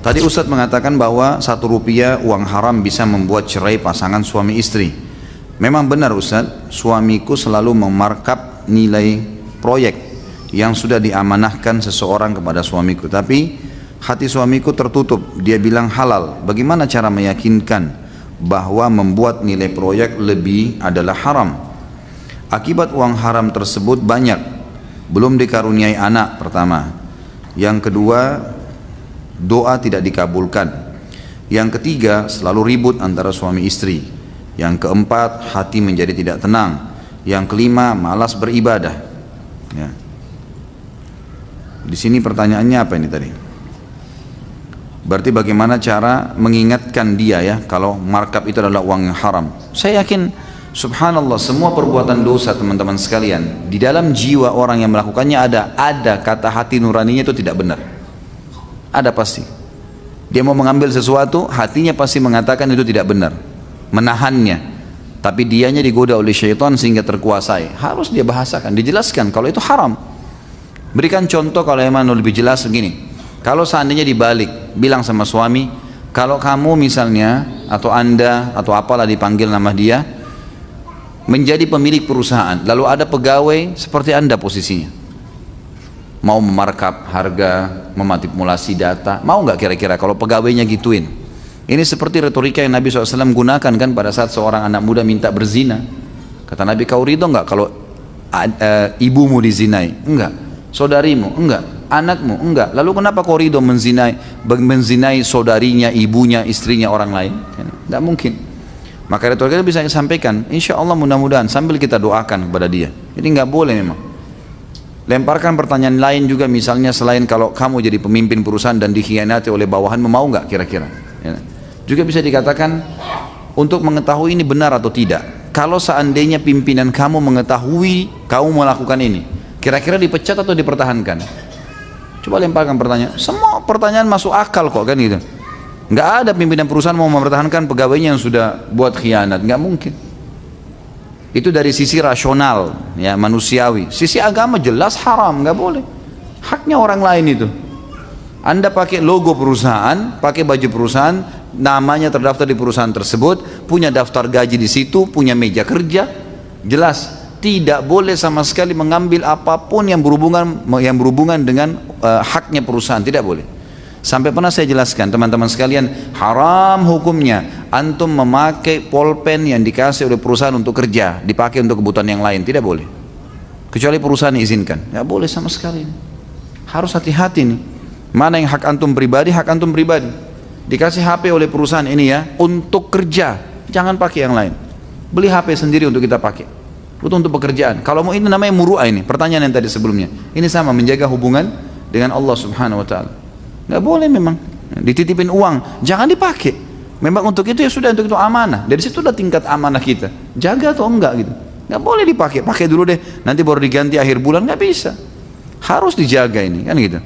Tadi Ustadz mengatakan bahwa 1 rupiah uang haram bisa membuat cerai pasangan suami istri. Memang benar Ustadz, suamiku selalu memarkup nilai proyek yang sudah diamanahkan seseorang kepada suamiku. Tapi hati suamiku tertutup, dia bilang halal. Bagaimana cara meyakinkan bahwa membuat nilai proyek lebih adalah haram? Akibat uang haram tersebut banyak. Belum dikaruniai anak pertama. Yang kedua, doa tidak dikabulkan. Yang ketiga, selalu ribut antara suami istri. Yang keempat, hati menjadi tidak tenang. Yang kelima, malas beribadah. Ya. Di sini pertanyaannya apa ini tadi? Berarti bagaimana cara mengingatkan dia ya kalau markup itu adalah uang yang haram? Saya yakin subhanallah semua perbuatan dosa teman-teman sekalian di dalam jiwa orang yang melakukannya ada kata hati nuraninya itu tidak benar. Ada pasti. Dia mau mengambil sesuatu, hatinya pasti mengatakan itu tidak benar, menahannya. Tapi dianya digoda oleh syaitan sehingga terkuasai. Harus dia bahasakan, dijelaskan kalau itu haram. Berikan contoh kalau emang lebih jelas begini. Kalau seandainya dibalik, bilang sama suami, kalau kamu misalnya atau anda atau apalah dipanggil nama dia, menjadi pemilik perusahaan, lalu ada pegawai seperti anda posisinya. Mau memarkup harga, memanipulasi data, mau nggak kira-kira kalau pegawainya gituin? Ini seperti retorika yang Nabi SAW gunakan kan pada saat seorang anak muda minta berzina. Kata Nabi, kau ridho nggak kalau ibumu dizinai? Enggak. Saudarimu? Enggak. Anakmu? Enggak. Lalu kenapa kau ridho menzinai saudarinya, ibunya, istrinya orang lain? Tidak mungkin. Maka retorika itu bisa disampaikan, insya Allah mudah-mudahan sambil kita doakan kepada dia. Jadi nggak boleh memang. Lemparkan pertanyaan lain juga, misalnya selain kalau kamu jadi pemimpin perusahaan dan dikhianati oleh bawahanmu, mau nggak kira-kira? Ya. Juga bisa dikatakan untuk mengetahui ini benar atau tidak. Kalau seandainya pimpinan kamu mengetahui kamu melakukan ini, kira-kira dipecat atau dipertahankan? Coba lemparkan pertanyaan. Semua pertanyaan masuk akal kok kan gitu. Nggak ada pimpinan perusahaan mau mempertahankan pegawainya yang sudah buat khianat, nggak mungkin. Itu dari sisi rasional, ya manusiawi. Sisi agama jelas haram, nggak boleh. Haknya orang lain itu. Anda pakai logo perusahaan, pakai baju perusahaan, namanya terdaftar di perusahaan tersebut, punya daftar gaji di situ, punya meja kerja, jelas tidak boleh sama sekali mengambil apapun yang berhubungan dengan haknya perusahaan, tidak boleh. Sampai pernah saya jelaskan teman-teman sekalian, haram hukumnya antum memakai pulpen yang dikasih oleh perusahaan untuk kerja, dipakai untuk kebutuhan yang lain, tidak boleh. Kecuali perusahaan izinkan, tidak boleh sama sekali. Harus hati-hati nih. Mana yang hak antum pribadi, hak antum pribadi. Dikasih HP oleh perusahaan ini ya, untuk kerja, jangan pakai yang lain. Beli HP sendiri untuk kita pakai, itu untuk pekerjaan. Kalau mau ini namanya muru'ah ini, pertanyaan yang tadi sebelumnya. Ini sama, menjaga hubungan dengan Allah Subhanahu Wa Taala. Nggak boleh memang dititipin uang, jangan dipakai. Memang untuk itu ya sudah, untuk itu amanah. Dari situ udah tingkat amanah kita, jaga atau enggak gitu. Nggak boleh dipakai, pakai dulu deh, nanti baru diganti akhir bulan, nggak bisa. Harus dijaga ini kan gitu.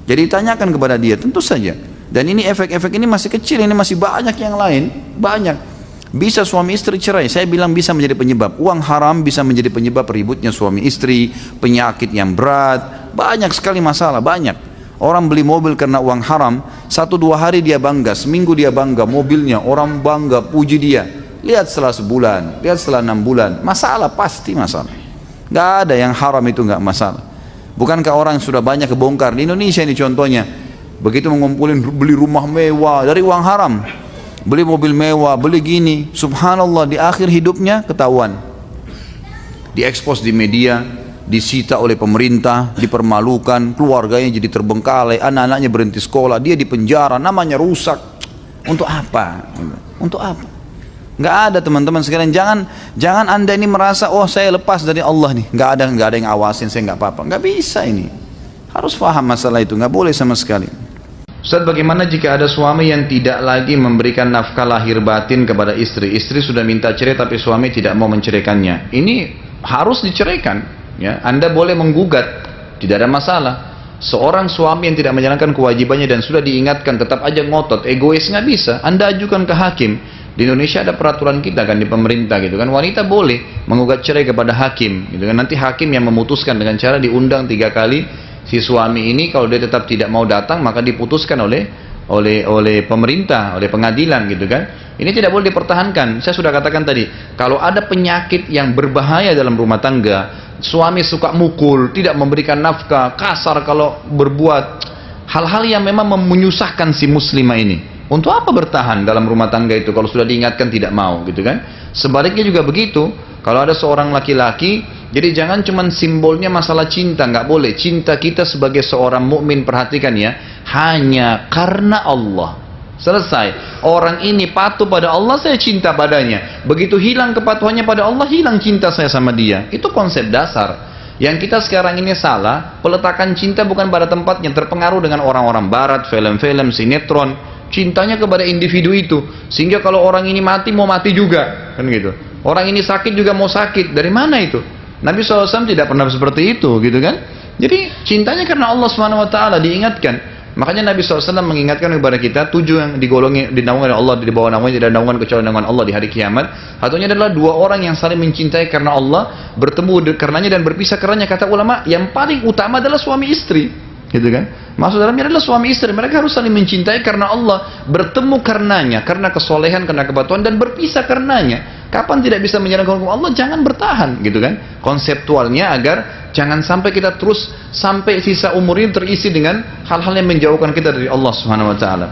Jadi tanyakan kepada dia, tentu saja. Dan ini efek-efek ini masih kecil, ini masih banyak yang lain, banyak. Bisa suami istri cerai, saya bilang bisa menjadi penyebab. Uang haram bisa menjadi penyebab ributnya suami istri, penyakit yang berat, banyak sekali masalah, banyak. Orang beli mobil karena uang haram, 1-2 hari dia bangga, seminggu dia bangga, mobilnya orang bangga, puji dia. Lihat setelah sebulan, lihat setelah 6 bulan, masalah, pasti masalah. Gak ada yang haram itu gak masalah. Bukankah orang sudah banyak kebongkar, di Indonesia ini contohnya, begitu mengumpulin beli rumah mewah dari uang haram, beli mobil mewah, beli gini, subhanallah di akhir hidupnya ketahuan, diekspos di media, disita oleh pemerintah, dipermalukan, keluarganya jadi terbengkalai, anak-anaknya berhenti sekolah, dia di penjara, namanya rusak. Untuk apa? Untuk apa? Nggak ada teman-teman sekalian. Jangan anda ini merasa, oh saya lepas dari Allah nih, nggak ada yang awasin saya, nggak apa-apa. Nggak bisa ini. Harus paham masalah itu, nggak boleh sama sekali. Ustaz, bagaimana jika ada suami yang tidak lagi memberikan nafkah lahir batin kepada istri? Istri sudah minta cerai tapi suami tidak mau menceraikannya. Ini harus diceraikan. Ya, anda boleh menggugat, tidak ada masalah. Seorang suami yang tidak menjalankan kewajibannya dan sudah diingatkan tetap aja ngotot, egois, nggak bisa. Anda ajukan ke hakim. Di Indonesia ada peraturan kita kan di pemerintah gitu kan, wanita boleh menggugat cerai kepada hakim gitu kan. Nanti hakim yang memutuskan dengan cara diundang 3 kali si suami ini. Kalau dia tetap tidak mau datang maka diputuskan oleh oleh pemerintah, oleh pengadilan gitu kan. Ini tidak boleh dipertahankan. Saya sudah katakan tadi, kalau ada penyakit yang berbahaya dalam rumah tangga, suami suka mukul, tidak memberikan nafkah, kasar kalau berbuat hal-hal yang memang menyusahkan si muslimah ini. Untuk apa bertahan dalam rumah tangga itu kalau sudah diingatkan tidak mau gitu kan? Sebaliknya juga begitu. Kalau ada seorang laki-laki, jadi jangan cuma simbolnya masalah cinta, nggak boleh. Cinta kita sebagai seorang mukmin, perhatikan ya, hanya karena Allah. Selesai. Orang ini patuh pada Allah, saya cinta padanya. Begitu hilang kepatuhannya pada Allah, hilang cinta saya sama dia. Itu konsep dasar. Yang kita sekarang ini salah, peletakan cinta bukan pada tempatnya, terpengaruh dengan orang-orang barat, film-film, sinetron, cintanya kepada individu itu. Sehingga kalau orang ini mati, mau mati juga. Kan gitu. Orang ini sakit juga mau sakit. Dari mana itu? Nabi SAW tidak pernah seperti itu, gitu kan? Jadi cintanya karena Allah SWT diingatkan. Makanya Nabi SAW mengingatkan kepada kita 7 yang digolongi, dinaungi oleh Allah, di bawah namanya tidak naungan kecuali naungan Allah di hari kiamat. Satunya adalah 2 orang yang saling mencintai karena Allah, bertemu karenanya dan berpisah karenanya. Kata ulama, yang paling utama adalah suami istri, gitu kan? Maksud dalamnya adalah suami istri, mereka harus saling mencintai karena Allah, bertemu karenanya, karena kesolehan, karena kepatuhan, dan berpisah karenanya. Kapan tidak bisa menjalankan hukum Allah, jangan bertahan, gitu kan? Konseptualnya agar jangan sampai kita terus sampai sisa umur ini terisi dengan hal-hal yang menjauhkan kita dari Allah Subhanahu wa taala.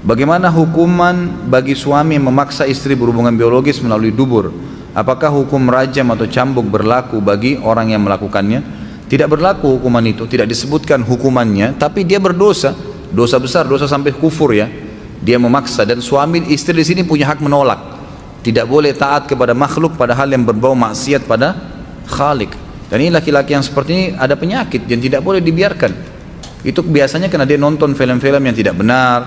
Bagaimana hukuman bagi suami yang memaksa istri berhubungan biologis melalui dubur? Apakah hukum rajam atau cambuk berlaku bagi orang yang melakukannya? Tidak berlaku hukuman itu, tidak disebutkan hukumannya, tapi dia berdosa, dosa besar, dosa sampai kufur ya. Dia memaksa, dan suami istri di sini punya hak menolak. Tidak boleh taat kepada makhluk pada hal yang berbau maksiat pada Khalik. Dan ini laki-laki yang seperti ini ada penyakit yang tidak boleh dibiarkan. Itu biasanya karena dia nonton film-film yang tidak benar,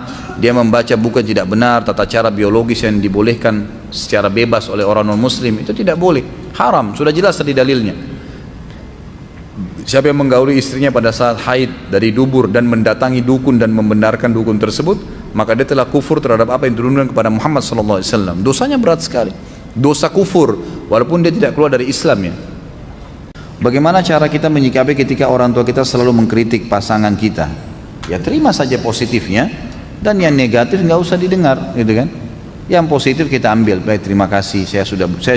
dia membaca buku yang tidak benar, tata cara biologis yang dibolehkan secara bebas oleh orang non-muslim, itu tidak boleh, haram, sudah jelas tadi dalilnya. Siapa yang menggauli istrinya pada saat haid dari dubur dan mendatangi dukun dan membenarkan dukun tersebut, maka dia telah kufur terhadap apa yang diturunkan kepada Muhammad SAW. Dosanya berat sekali, dosa kufur, walaupun dia tidak keluar dari Islam ya. Bagaimana cara kita menyikapi ketika orang tua kita selalu mengkritik pasangan kita? Ya terima saja positifnya, dan yang negatif nggak usah didengar, gitu kan? Yang positif kita ambil, baik terima kasih, saya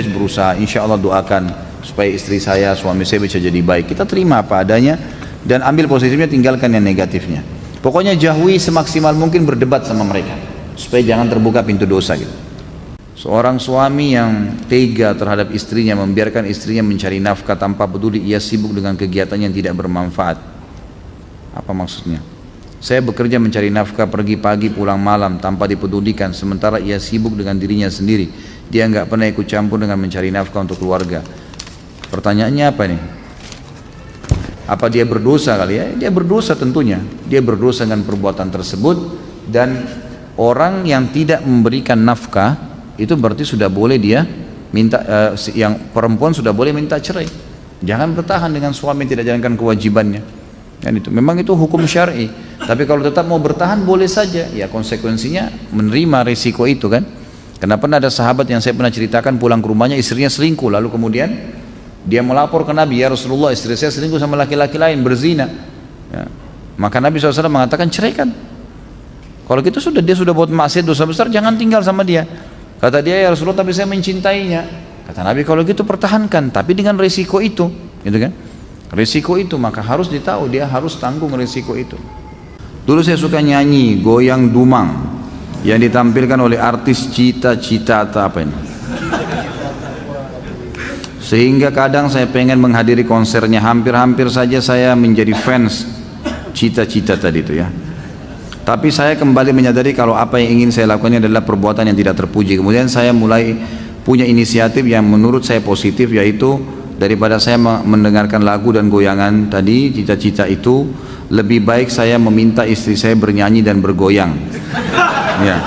berusaha, insya Allah doakan supaya istri saya, suami saya bisa jadi baik. Kita terima apa adanya dan ambil positifnya, tinggalkan yang negatifnya. Pokoknya jauhi semaksimal mungkin berdebat sama mereka supaya jangan terbuka pintu dosa gitu. Seorang suami yang tega terhadap istrinya, membiarkan istrinya mencari nafkah tanpa peduli ia sibuk dengan kegiatan yang tidak bermanfaat. Apa maksudnya? Saya bekerja mencari nafkah, pergi pagi pulang malam tanpa dipedulikan, sementara ia sibuk dengan dirinya sendiri. Dia nggak pernah ikut campur dengan mencari nafkah untuk keluarga. Pertanyaannya apa nih? Apa dia berdosa kali ya? Dia berdosa tentunya. Dia berdosa dengan perbuatan tersebut, dan orang yang tidak memberikan nafkah itu berarti sudah boleh dia minta, yang perempuan sudah boleh minta cerai. Jangan bertahan dengan suami yang tidak jalankan kewajibannya. Dan itu memang itu hukum syar'i. Tapi kalau tetap mau bertahan boleh saja. Ya konsekuensinya menerima risiko itu kan. Kenapa ada sahabat yang saya pernah ceritakan pulang ke rumahnya istrinya selingkuh, lalu kemudian dia melapor ke Nabi, ya Rasulullah istri saya selingkuh sama laki-laki lain, berzina ya. Maka Nabi SAW mengatakan ceraikan. Kalau gitu sudah, dia sudah buat maksiat dosa besar, jangan tinggal sama dia. Kata dia, ya Rasulullah tapi saya mencintainya. Kata Nabi, kalau gitu pertahankan, tapi dengan risiko itu, gitu kan? Risiko itu maka harus ditahu, dia harus tanggung risiko itu. Dulu saya suka nyanyi goyang dumang yang ditampilkan oleh artis Cita-Cita atau apa ini, sehingga kadang saya pengen menghadiri konsernya. Hampir-hampir saja saya menjadi fans Cita-Cita tadi itu ya. Tapi saya kembali menyadari kalau apa yang ingin saya lakukan adalah perbuatan yang tidak terpuji. Kemudian saya mulai punya inisiatif yang menurut saya positif, yaitu daripada saya mendengarkan lagu dan goyangan tadi Cita-Cita itu, lebih baik saya meminta istri saya bernyanyi dan bergoyang ya,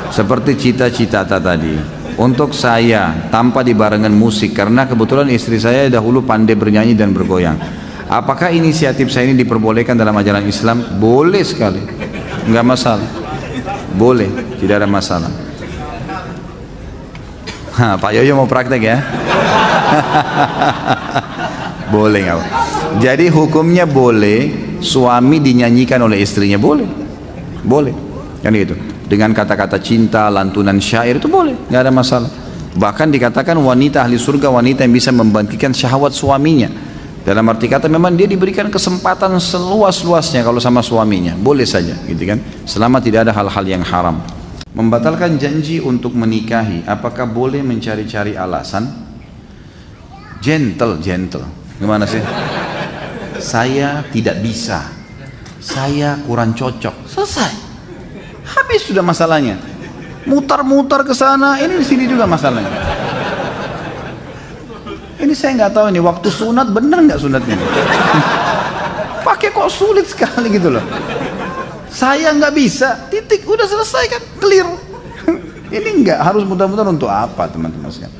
seperti Cita-Cita tadi, untuk saya tanpa dibarengan musik, karena kebetulan istri saya dahulu pandai bernyanyi dan bergoyang. Apakah inisiatif saya ini diperbolehkan dalam ajaran Islam? Boleh sekali, enggak masalah, boleh, tidak ada masalah. Pak Yoyo mau praktek ya? Boleh nggak? Jadi hukumnya boleh suami dinyanyikan oleh istrinya, boleh, boleh. kan gitu. Dengan kata-kata cinta, lantunan syair itu boleh, nggak ada masalah. Bahkan dikatakan wanita ahli surga wanita yang bisa membangkitkan syahwat suaminya. Dalam arti kata memang dia diberikan kesempatan seluas-luasnya kalau sama suaminya, boleh saja, gitu kan? Selama tidak ada hal-hal yang haram. Membatalkan janji untuk menikahi, apakah boleh mencari-cari alasan? Gentle. Gimana sih? Saya tidak bisa, saya kurang cocok, selesai, habis sudah masalahnya. Mutar-mutar ke sana, ini di sini juga masalahnya. Ini saya nggak tahu ini waktu sunat benar nggak sunatnya? Pakai kok sulit sekali gitu loh. Saya nggak bisa, titik, udah selesai kan, clear. Ini nggak harus mutar-mutar untuk apa teman-teman sekalian.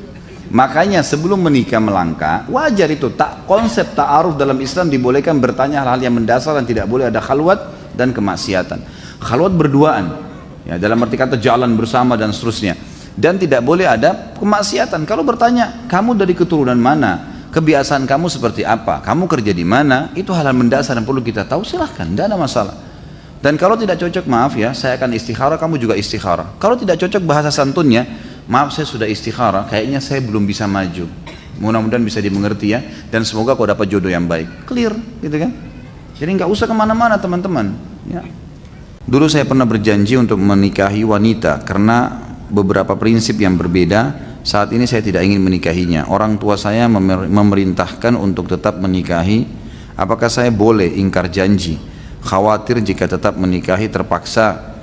Makanya sebelum menikah melangkah, wajar itu, konsep ta'aruf dalam Islam dibolehkan bertanya hal-hal yang mendasar dan tidak boleh ada khalwat dan kemaksiatan. Khalwat berduaan, ya, dalam arti kata jalan bersama dan seterusnya. Dan tidak boleh ada kemaksiatan. Kalau bertanya, kamu dari keturunan mana? Kebiasaan kamu seperti apa? Kamu kerja di mana? Itu hal-hal mendasar yang perlu kita tahu, silahkan, tidak ada masalah. Dan kalau tidak cocok, maaf ya, saya akan istikharah, kamu juga istikharah. Kalau tidak cocok bahasa santunnya, maaf saya sudah istikharah, kayaknya saya belum bisa maju. Mudah-mudahan bisa dimengerti ya. Dan semoga kau dapat jodoh yang baik. Clear, gitu kan? Jadi nggak usah kemana-mana teman-teman. Ya. Dulu saya pernah berjanji untuk menikahi wanita karena beberapa prinsip yang berbeda. Saat ini saya tidak ingin menikahinya. Orang tua saya memerintahkan untuk tetap menikahi. Apakah saya boleh ingkar janji? Khawatir jika tetap menikahi terpaksa,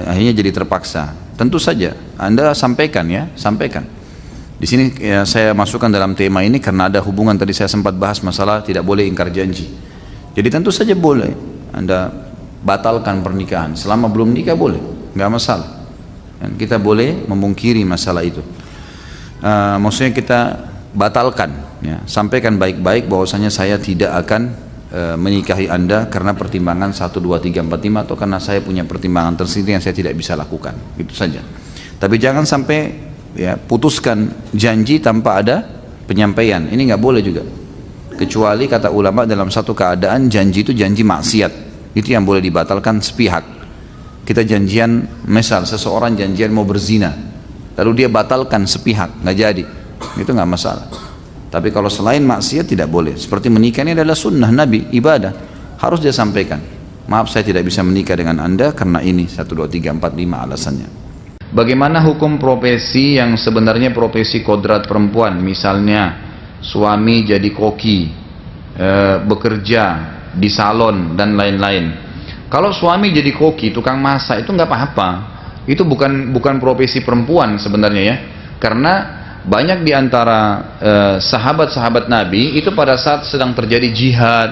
akhirnya jadi terpaksa. Tentu saja Anda sampaikan ya, sampaikan. Di sini ya, saya masukkan dalam tema ini karena ada hubungan, tadi saya sempat bahas masalah tidak boleh ingkar janji. Jadi tentu saja boleh Anda batalkan pernikahan, selama belum nikah boleh, nggak masalah. Dan kita boleh memungkiri masalah itu. Maksudnya kita batalkan, ya, sampaikan baik-baik bahwasanya saya tidak akan menikahi Anda karena pertimbangan 1, 2, 3, 4, 5 atau karena saya punya pertimbangan tersendiri yang saya tidak bisa lakukan, itu saja. Tapi jangan sampai ya putuskan janji tanpa ada penyampaian, ini nggak boleh juga. Kecuali kata ulama dalam satu keadaan janji itu janji maksiat, itu yang boleh dibatalkan sepihak. Kita janjian, misal seseorang janjian mau berzina, lalu dia batalkan sepihak, nggak jadi, itu nggak masalah. Tapi kalau selain maksiat tidak boleh. Seperti menikah ini adalah sunnah Nabi, ibadah. Harus dia sampaikan. Maaf saya tidak bisa menikah dengan Anda karena ini 1, 2, 3, 4, 5 alasannya. Bagaimana hukum profesi yang sebenarnya profesi kodrat perempuan? Misalnya suami jadi koki, bekerja di salon dan lain-lain. Kalau suami jadi koki, tukang masak itu nggak apa-apa. Itu bukan profesi perempuan sebenarnya ya. Karena banyak di antara sahabat-sahabat Nabi itu pada saat sedang terjadi jihad,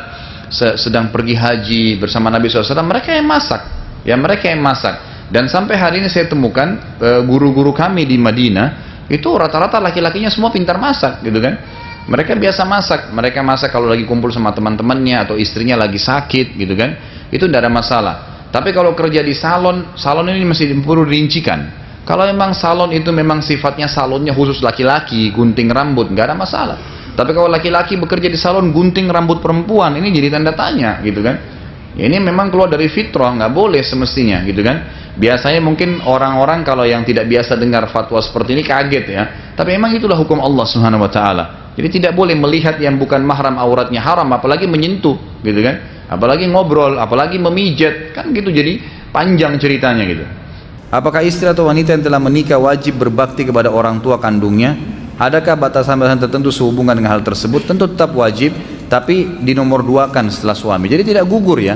sedang pergi haji bersama Nabi SAW, mereka yang masak, ya mereka yang masak. Dan sampai hari ini saya temukan guru-guru kami di Madinah itu rata-rata laki-lakinya semua pintar masak, gitu kan? Mereka biasa masak, mereka masak kalau lagi kumpul sama teman-temannya atau istrinya lagi sakit, gitu kan? Itu tidak ada masalah. Tapi kalau kerja di salon ini masih perlu dirincikan. Kalau memang salon itu memang sifatnya salonnya khusus laki-laki, gunting rambut, nggak ada masalah. Tapi kalau laki-laki bekerja di salon gunting rambut perempuan, ini jadi tanda tanya, gitu kan? Ya, ini memang keluar dari fitrah, nggak boleh semestinya, gitu kan? Biasanya mungkin orang-orang kalau yang tidak biasa dengar fatwa seperti ini kaget ya. Tapi memang itulah hukum Allah Subhanahu Wa Taala. Jadi tidak boleh melihat yang bukan mahram auratnya haram, apalagi menyentuh, gitu kan? Apalagi ngobrol, apalagi memijat, kan gitu. Jadi panjang ceritanya gitu. Apakah istri atau wanita yang telah menikah wajib berbakti kepada orang tua kandungnya? Adakah batasan-batasan tertentu sehubungan dengan hal tersebut? Tentu tetap wajib, tapi dinomor duakan setelah suami. Jadi tidak gugur ya.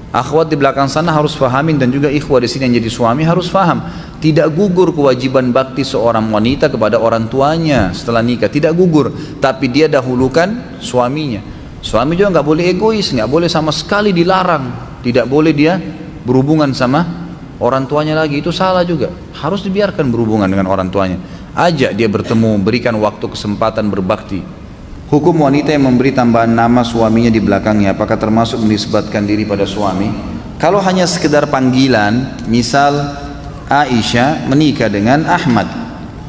Akhwat di belakang sana harus fahamin dan juga ikhwah di sini yang jadi suami harus faham. Tidak gugur kewajiban bakti seorang wanita kepada orang tuanya setelah nikah. Tidak gugur, tapi dia dahulukan suaminya. Suami juga nggak boleh egois, nggak boleh sama sekali dilarang. Tidak boleh dia berhubungan sama orang tuanya lagi, itu salah juga. Harus dibiarkan berhubungan dengan orang tuanya. Ajak dia bertemu, berikan waktu kesempatan berbakti. Hukum wanita yang memberi tambahan nama suaminya di belakangnya, apakah termasuk menisbatkan diri pada suami? Kalau hanya sekedar panggilan, misal Aisyah menikah dengan Ahmad,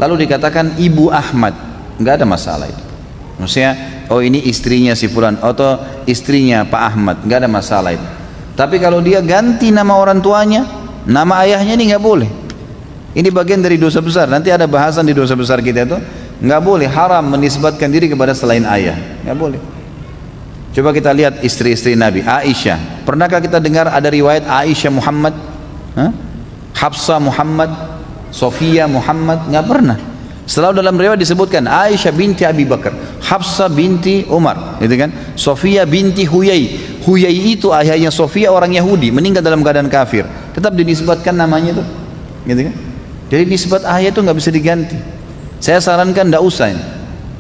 lalu dikatakan Ibu Ahmad, nggak ada masalah itu. Maksudnya, oh ini istrinya si fulan, atau istrinya Pak Ahmad, nggak ada masalah itu. Tapi kalau dia ganti nama orang tuanya, Nama ayahnya ini nggak boleh. Ini bagian dari dosa besar. Nanti ada bahasan di dosa besar kita itu, nggak boleh, haram menisbatkan diri kepada selain ayah, nggak boleh. Coba kita lihat istri-istri Nabi. Aisyah, pernahkah kita dengar ada riwayat Aisyah Muhammad, Hafsah Muhammad, Sofia Muhammad? Nggak pernah. Selalu dalam riwayat disebutkan Aisyah binti Abi Bakar, Hafsah binti Umar, gitu kan? Sofia binti Huyai. Huyai itu ayahnya Sofia, orang Yahudi, meninggal dalam keadaan kafir. Tetap dinisbatkan namanya itu, gitu kan? Jadi nisbat ayah itu nggak bisa diganti. Saya sarankan tidak usah ini.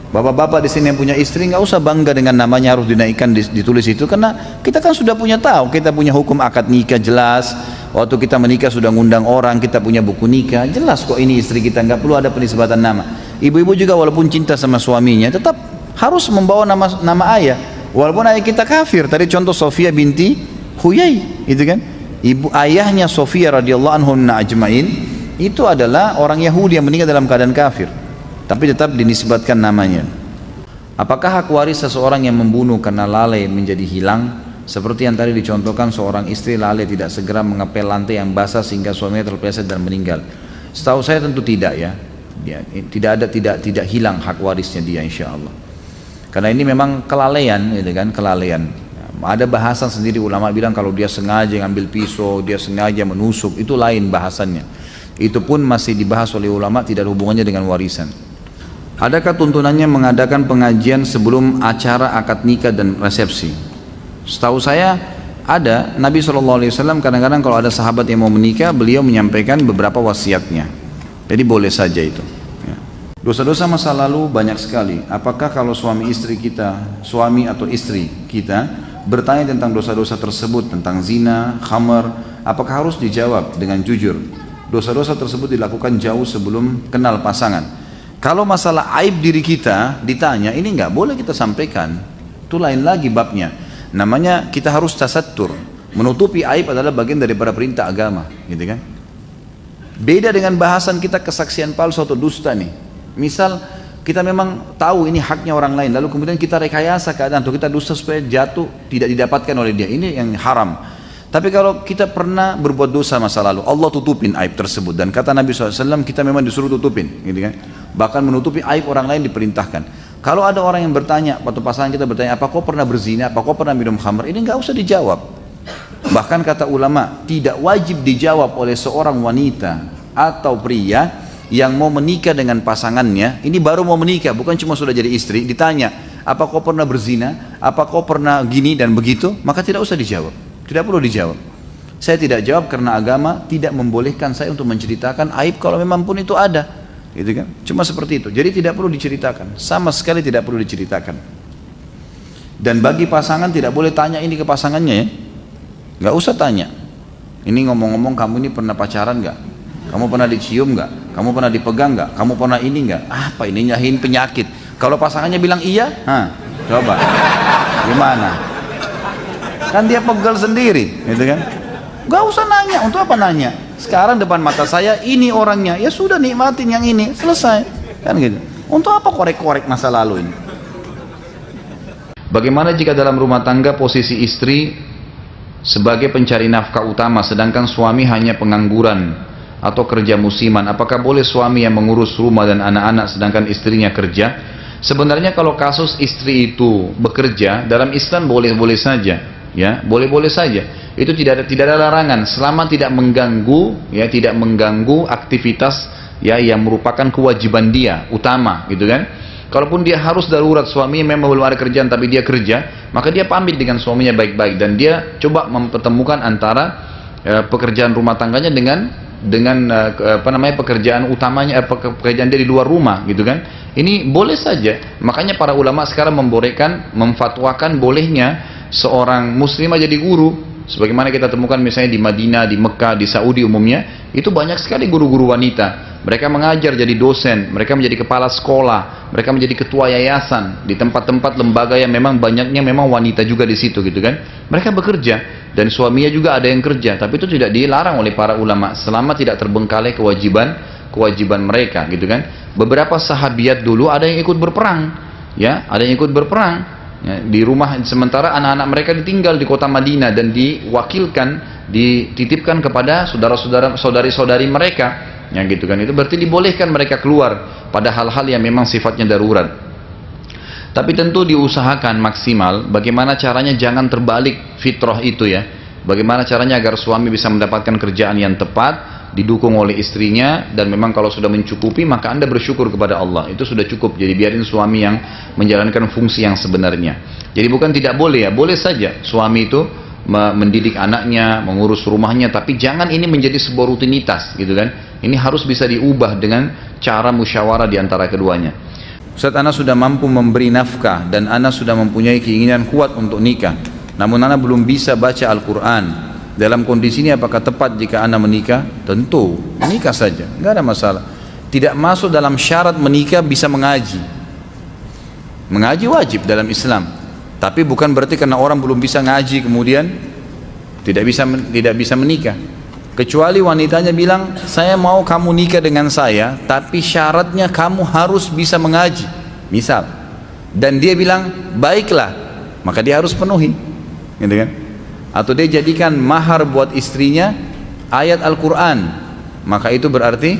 Bapak-bapak di sini yang punya istri nggak usah bangga dengan namanya harus dinaikkan ditulis itu, karena kita kan sudah punya tahu, kita punya hukum akad nikah jelas. Waktu kita menikah sudah ngundang orang, kita punya buku nikah jelas kok ini istri kita, nggak perlu ada penisbatan nama. Ibu-ibu juga walaupun cinta sama suaminya tetap harus membawa nama ayah, walaupun ayah kita kafir. Tadi contoh Sofia binti Huyai, itu kan ibu ayahnya Sofia radhiyallahu anhunna ajmain itu adalah orang Yahudi yang meninggal dalam keadaan kafir, tapi tetap dinisbatkan namanya. Apakah hak waris seseorang yang membunuh karena lalai menjadi hilang? Seperti yang tadi dicontohkan, seorang istri lalai tidak segera mengepel lantai yang basah sehingga suaminya terpeleset dan meninggal. Setahu saya tentu tidak ya. Tidak hilang hak warisnya dia insya Allah. Karena ini memang kelalaian, gitu kan, kelalaian. Ada bahasan sendiri ulama bilang kalau dia sengaja ngambil pisau, dia sengaja menusuk, itu lain bahasannya. Itu pun masih dibahas oleh ulama, tidak ada hubungannya dengan warisan. Adakah tuntunannya mengadakan pengajian sebelum acara akad nikah dan resepsi? Setahu saya ada. Nabi SAW kadang-kadang kalau ada sahabat yang mau menikah, beliau menyampaikan beberapa wasiatnya. Jadi boleh saja itu ya. Dosa-dosa masa lalu banyak sekali. Apakah kalau suami atau istri kita bertanya tentang dosa-dosa tersebut, tentang zina, khamar, apakah harus dijawab dengan jujur? Dosa-dosa tersebut dilakukan jauh sebelum kenal pasangan. Kalau masalah aib diri kita ditanya, ini nggak boleh kita sampaikan. Itu lain lagi babnya. Namanya kita harus tasattur. Menutupi aib adalah bagian daripada perintah agama, gitu kan? Beda dengan bahasan kita kesaksian palsu atau dusta nih. Misal kita memang tahu ini haknya orang lain, lalu kemudian kita rekayasa keadaan atau kita dusta supaya jatuh tidak didapatkan oleh dia, ini yang haram. Tapi kalau kita pernah berbuat dosa masa lalu, Allah tutupin aib tersebut, dan kata Nabi SAW kita memang disuruh tutupin, gitu kan? Bahkan menutupi aib orang lain diperintahkan. Kalau ada orang yang bertanya, waktu pasangan kita bertanya, apa kau pernah berzina, apa kau pernah minum khamr, ini nggak usah dijawab. Bahkan kata ulama, tidak wajib dijawab oleh seorang wanita atau pria yang mau menikah dengan pasangannya, ini baru mau menikah, bukan cuma sudah jadi istri, ditanya, apa kau pernah berzina, apa kau pernah gini dan begitu, maka tidak usah dijawab, tidak perlu dijawab. Saya tidak jawab karena agama tidak membolehkan saya untuk menceritakan aib kalau memang pun itu ada. Gitu kan? Cuma seperti itu. Jadi tidak perlu diceritakan, sama sekali tidak perlu diceritakan. Dan bagi pasangan tidak boleh tanya ini ke pasangannya ya, nggak usah tanya. Ini ngomong-ngomong kamu ini pernah pacaran nggak? Kamu pernah dicium nggak? Kamu pernah dipegang nggak? Kamu pernah ini nggak? Apa ini nyahin penyakit? Kalau pasangannya bilang iya, coba gimana? Kan dia pegal sendiri, gitu kan? Nggak usah nanya. Untuk apa nanya? Sekarang depan mata saya ini orangnya, ya sudah nikmatin yang ini, selesai, kan gitu. Untuk apa korek-korek masa lalu ini? Bagaimana jika dalam rumah tangga posisi istri sebagai pencari nafkah utama, sedangkan suami hanya pengangguran atau kerja musiman? Apakah boleh suami yang mengurus rumah dan anak-anak sedangkan istrinya kerja? Sebenarnya kalau kasus istri itu bekerja, dalam Islam boleh-boleh saja, ya, boleh-boleh saja. Itu tidak ada larangan selama tidak mengganggu aktivitas ya yang merupakan kewajiban dia utama, gitu kan. Kalaupun dia harus darurat, suaminya memang belum ada kerjaan tapi dia kerja, maka dia pamit dengan suaminya baik-baik dan dia coba mempertemukan antara pekerjaan rumah tangganya dengan pekerjaan utamanya, pekerjaan dia di luar rumah, gitu kan. Ini boleh saja. Makanya para ulama sekarang memfatwakan bolehnya seorang muslimah jadi guru. Sebagaimana kita temukan misalnya di Madinah, di Mekah, di Saudi umumnya, itu banyak sekali guru-guru wanita. Mereka mengajar jadi dosen, mereka menjadi kepala sekolah, mereka menjadi ketua yayasan di tempat-tempat lembaga yang memang banyaknya memang wanita juga di situ, gitu kan. Mereka bekerja dan suaminya juga ada yang kerja, tapi itu tidak dilarang oleh para ulama selama tidak terbengkalai kewajiban mereka, gitu kan. Beberapa sahabiat dulu ada yang ikut berperang, ya, ada yang ikut berperang. Ya, di rumah, sementara anak-anak mereka ditinggal di kota Madinah dan dititipkan kepada saudari-saudari mereka. Yang gitu kan, itu berarti dibolehkan mereka keluar pada hal-hal yang memang sifatnya darurat. Tapi tentu diusahakan maksimal bagaimana caranya jangan terbalik fitrah itu ya. Bagaimana caranya agar suami bisa mendapatkan kerjaan yang tepat, didukung oleh istrinya, dan memang kalau sudah mencukupi maka Anda bersyukur kepada Allah, itu sudah cukup. Jadi biarin suami yang menjalankan fungsi yang sebenarnya. Jadi bukan tidak boleh ya, boleh saja suami itu mendidik anaknya, mengurus rumahnya, tapi jangan ini menjadi sebuah rutinitas gitu kan. Ini harus bisa diubah dengan cara musyawarah di antara keduanya. Ustaz, ana sudah mampu memberi nafkah dan ana sudah mempunyai keinginan kuat untuk nikah, namun ana belum bisa baca Al-Quran. Dalam kondisi ini apakah tepat jika ana menikah? Tentu, menikah saja, nggak ada masalah. Tidak masuk dalam syarat menikah bisa mengaji. Mengaji wajib dalam Islam, tapi bukan berarti karena orang belum bisa ngaji kemudian tidak bisa menikah. Kecuali wanitanya bilang, saya mau kamu nikah dengan saya, tapi syaratnya kamu harus bisa mengaji, misal. Dan dia bilang, baiklah, maka dia harus penuhi, gitu kan? Atau dia jadikan mahar buat istrinya ayat Al-Quran, maka itu berarti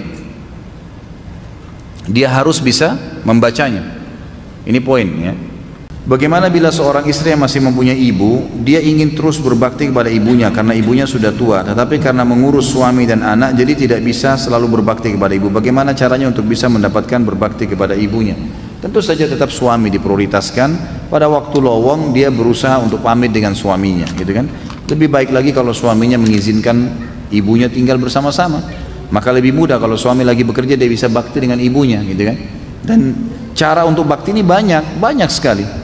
dia harus bisa membacanya. Ini poin ya. Bagaimana bila seorang istri yang masih mempunyai ibu, dia ingin terus berbakti kepada ibunya karena ibunya sudah tua, tetapi karena mengurus suami dan anak jadi tidak bisa selalu berbakti kepada ibu. Bagaimana caranya untuk bisa mendapatkan berbakti kepada ibunya? Tentu saja tetap suami diprioritaskan. Pada waktu lowong dia berusaha untuk pamit dengan suaminya, gitu kan? Lebih baik lagi kalau suaminya mengizinkan ibunya tinggal bersama-sama. Maka lebih mudah kalau suami lagi bekerja, dia bisa bakti dengan ibunya, gitu kan? Dan cara untuk bakti ini banyak sekali.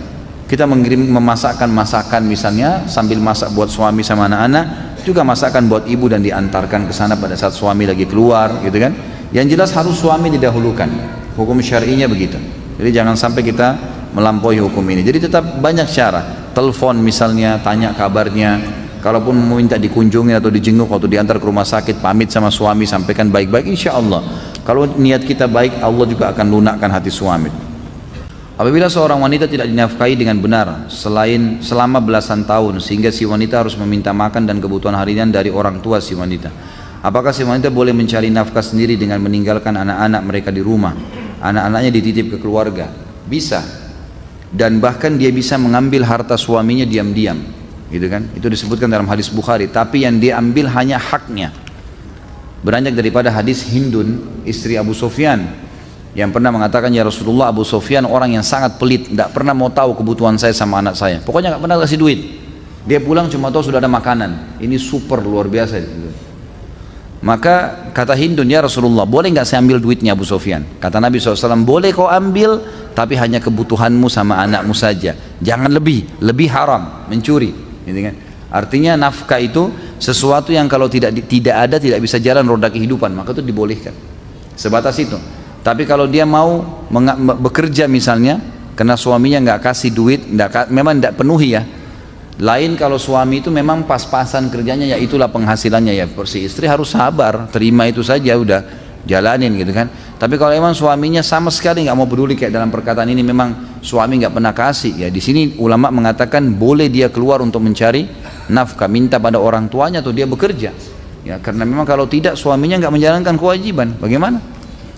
Kita mengirim memasakkan masakan misalnya, sambil masak buat suami sama anak-anak, juga masakan buat ibu dan diantarkan ke sana pada saat suami lagi keluar, gitu kan? Yang jelas harus suami didahulukan. Hukum syar'inya begitu. Jadi jangan sampai kita melampaui hukum ini. Jadi tetap banyak cara. Telepon misalnya, tanya kabarnya. Kalaupun meminta dikunjungi atau dijenguk atau diantar ke rumah sakit, pamit sama suami, sampaikan baik-baik, insya Allah. Kalau niat kita baik, Allah juga akan lunakkan hati suami. Apabila seorang wanita tidak dinafkahi dengan benar selama belasan tahun, sehingga si wanita harus meminta makan dan kebutuhan harian dari orang tua si wanita, apakah si wanita boleh mencari nafkah sendiri dengan meninggalkan anak-anak mereka di rumah? Anak-anaknya dititip ke keluarga? Bisa. Dan bahkan dia bisa mengambil harta suaminya diam-diam, gitu kan? Itu disebutkan dalam hadis Bukhari. Tapi yang dia ambil hanya haknya. Beranjak daripada hadis Hindun, istri Abu Sufyan, yang pernah mengatakan, ya Rasulullah, Abu Sufyan orang yang sangat pelit, tidak pernah mau tahu kebutuhan saya sama anak saya, pokoknya nggak pernah kasih duit. Dia pulang cuma tahu sudah ada makanan. Ini super luar biasa. Maka kata Hindun, ya Rasulullah, boleh nggak saya ambil duitnya Abu Sufyan? Kata Nabi SAW, boleh kau ambil, tapi hanya kebutuhanmu sama anakmu saja, jangan lebih haram, mencuri, gitu kan? Artinya nafkah itu sesuatu yang kalau tidak ada, tidak bisa jalan roda kehidupan, maka itu dibolehkan, sebatas itu. Tapi kalau dia mau bekerja misalnya, karena suaminya nggak kasih duit, memang tidak penuhi ya. Lain kalau suami itu memang pas-pasan kerjanya, ya itulah penghasilannya, ya si istri harus sabar, terima itu saja, udah jalanin gitu kan. Tapi kalau memang suaminya sama sekali nggak mau peduli, kayak dalam perkataan ini memang suami nggak pernah kasih, ya di sini ulama mengatakan boleh dia keluar untuk mencari nafkah, minta pada orang tuanya atau dia bekerja, ya karena memang kalau tidak suaminya nggak menjalankan kewajiban, bagaimana?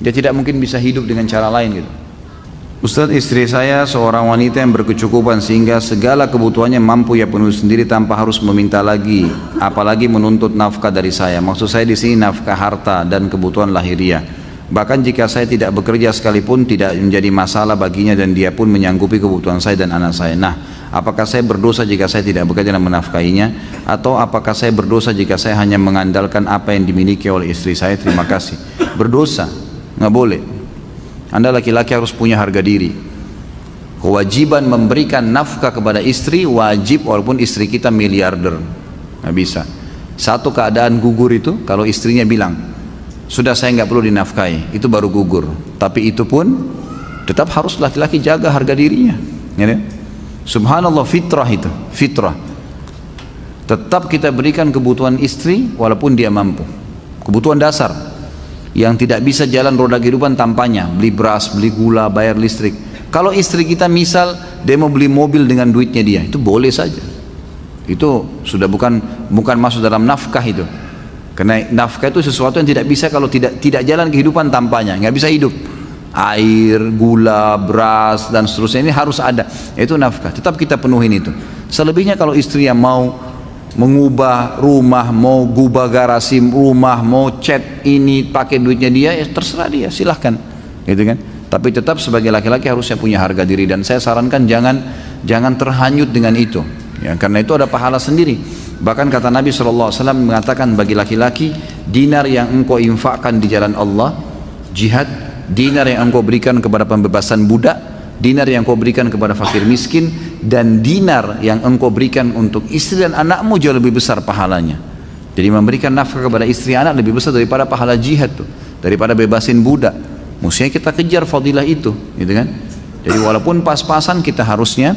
Dia tidak mungkin bisa hidup dengan cara lain gitu. Ustadz, istri saya seorang wanita yang berkecukupan sehingga segala kebutuhannya mampu ia penuhi sendiri tanpa harus meminta lagi, apalagi menuntut nafkah dari saya. Maksud saya di sini nafkah harta dan kebutuhan lahiriah. Bahkan jika saya tidak bekerja sekalipun tidak menjadi masalah baginya dan dia pun menyanggupi kebutuhan saya dan anak saya. Nah, apakah saya berdosa jika saya tidak bekerja dan menafkahinya? Atau apakah saya berdosa jika saya hanya mengandalkan apa yang dimiliki oleh istri saya? Terima kasih. Berdosa, nggak boleh. Anda laki-laki harus punya harga diri. Kewajiban memberikan nafkah kepada istri wajib walaupun istri kita miliarder. Nggak bisa. Satu keadaan gugur itu kalau istrinya bilang, sudah saya nggak perlu dinafkahi, itu baru gugur. Tapi itu pun tetap harus laki-laki jaga harga dirinya. Ya, subhanallah, fitrah itu, fitrah. Tetap kita berikan kebutuhan istri walaupun dia mampu. Kebutuhan dasar yang tidak bisa jalan roda kehidupan tanpanya, beli beras, beli gula, bayar listrik. Kalau istri kita misal dia mau beli mobil dengan duitnya dia, itu boleh saja. Itu sudah bukan masuk dalam nafkah itu. Karena nafkah itu sesuatu yang tidak bisa kalau tidak jalan kehidupan tanpanya, nggak bisa hidup. Air, gula, beras dan seterusnya ini harus ada. Itu nafkah. Tetap kita penuhin itu. Selebihnya kalau istri yang mau mengubah rumah, mau gubah garasi rumah, mau cat ini pakai duitnya dia, ya terserah dia, silahkan, gitu kan. Tapi tetap sebagai laki-laki harusnya punya harga diri, dan saya sarankan jangan terhanyut dengan itu, ya, karena itu ada pahala sendiri. Bahkan kata Nabi SAW mengatakan bagi laki-laki, dinar yang engkau infakkan di jalan Allah, jihad, dinar yang engkau berikan kepada pembebasan budak, dinar yang engkau berikan kepada fakir miskin, dan dinar yang engkau berikan untuk istri dan anakmu jauh lebih besar pahalanya. Jadi memberikan nafkah kepada istri anak lebih besar daripada pahala jihad tuh, daripada bebasin budak. Mestinya kita kejar fadilah itu, gitu kan. Jadi walaupun pas-pasan kita harusnya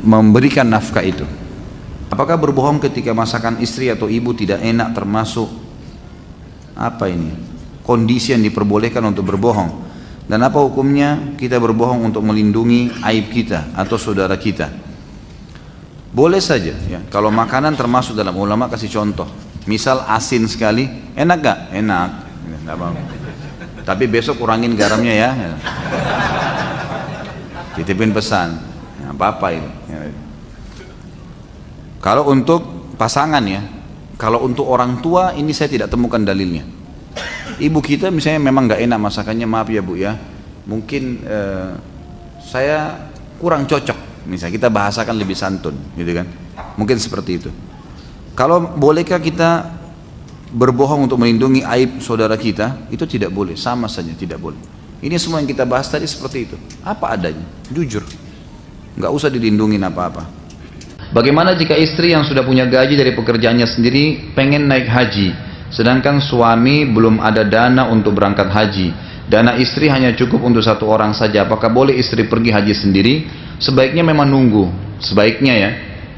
memberikan nafkah itu. Apakah berbohong ketika masakan istri atau ibu tidak enak termasuk kondisi yang diperbolehkan untuk berbohong? Dan apa hukumnya kita berbohong untuk melindungi aib kita atau saudara kita? Boleh saja, ya. Kalau makanan termasuk dalam, ulama kasih contoh. Misal asin sekali, enak gak? Enak. Nggak mau. Tapi besok kurangin garamnya ya. Titipin pesan. Apa-apa itu. Kalau untuk pasangan ya, kalau untuk orang tua ini saya tidak temukan dalilnya. Ibu kita misalnya memang nggak enak masakannya, maaf ya Bu ya, mungkin saya kurang cocok, misalnya kita bahasakan lebih santun, gitu kan? Mungkin seperti itu. Kalau bolehkah kita berbohong untuk melindungi aib saudara kita? Itu tidak boleh, sama saja tidak boleh. Ini semua yang kita bahas tadi seperti itu, apa adanya, jujur, nggak usah dilindungin apa-apa. Bagaimana jika istri yang sudah punya gaji dari pekerjaannya sendiri pengen naik haji, sedangkan suami belum ada dana untuk berangkat haji? Dana istri hanya cukup untuk satu orang saja. Apakah boleh istri pergi haji sendiri? Sebaiknya memang nunggu. Sebaiknya ya,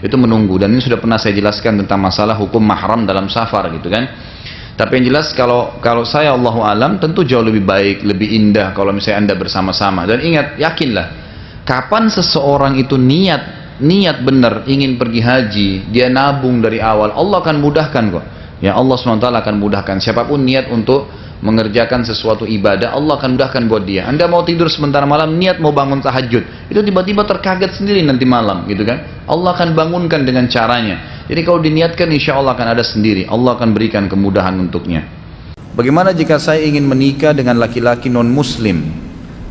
itu menunggu. Dan ini sudah pernah saya jelaskan tentang masalah hukum mahram dalam safar gitu kan. Tapi yang jelas kalau saya Allahu alam tentu jauh lebih baik, lebih indah kalau misalnya Anda bersama-sama. Dan ingat, yakinlah, kapan seseorang itu niat benar ingin pergi haji, dia nabung dari awal, Allah akan mudahkan kok. Ya, Allah SWT akan mudahkan. Siapapun niat untuk mengerjakan sesuatu ibadah, Allah akan mudahkan buat dia. Anda mau tidur sebentar malam, niat mau bangun tahajud, itu tiba-tiba terkaget sendiri nanti malam, gitu kan? Allah akan bangunkan dengan caranya. Jadi kalau diniatkan, insya Allah akan ada sendiri. Allah akan berikan kemudahan untuknya. Bagaimana jika saya ingin menikah dengan laki-laki non-muslim,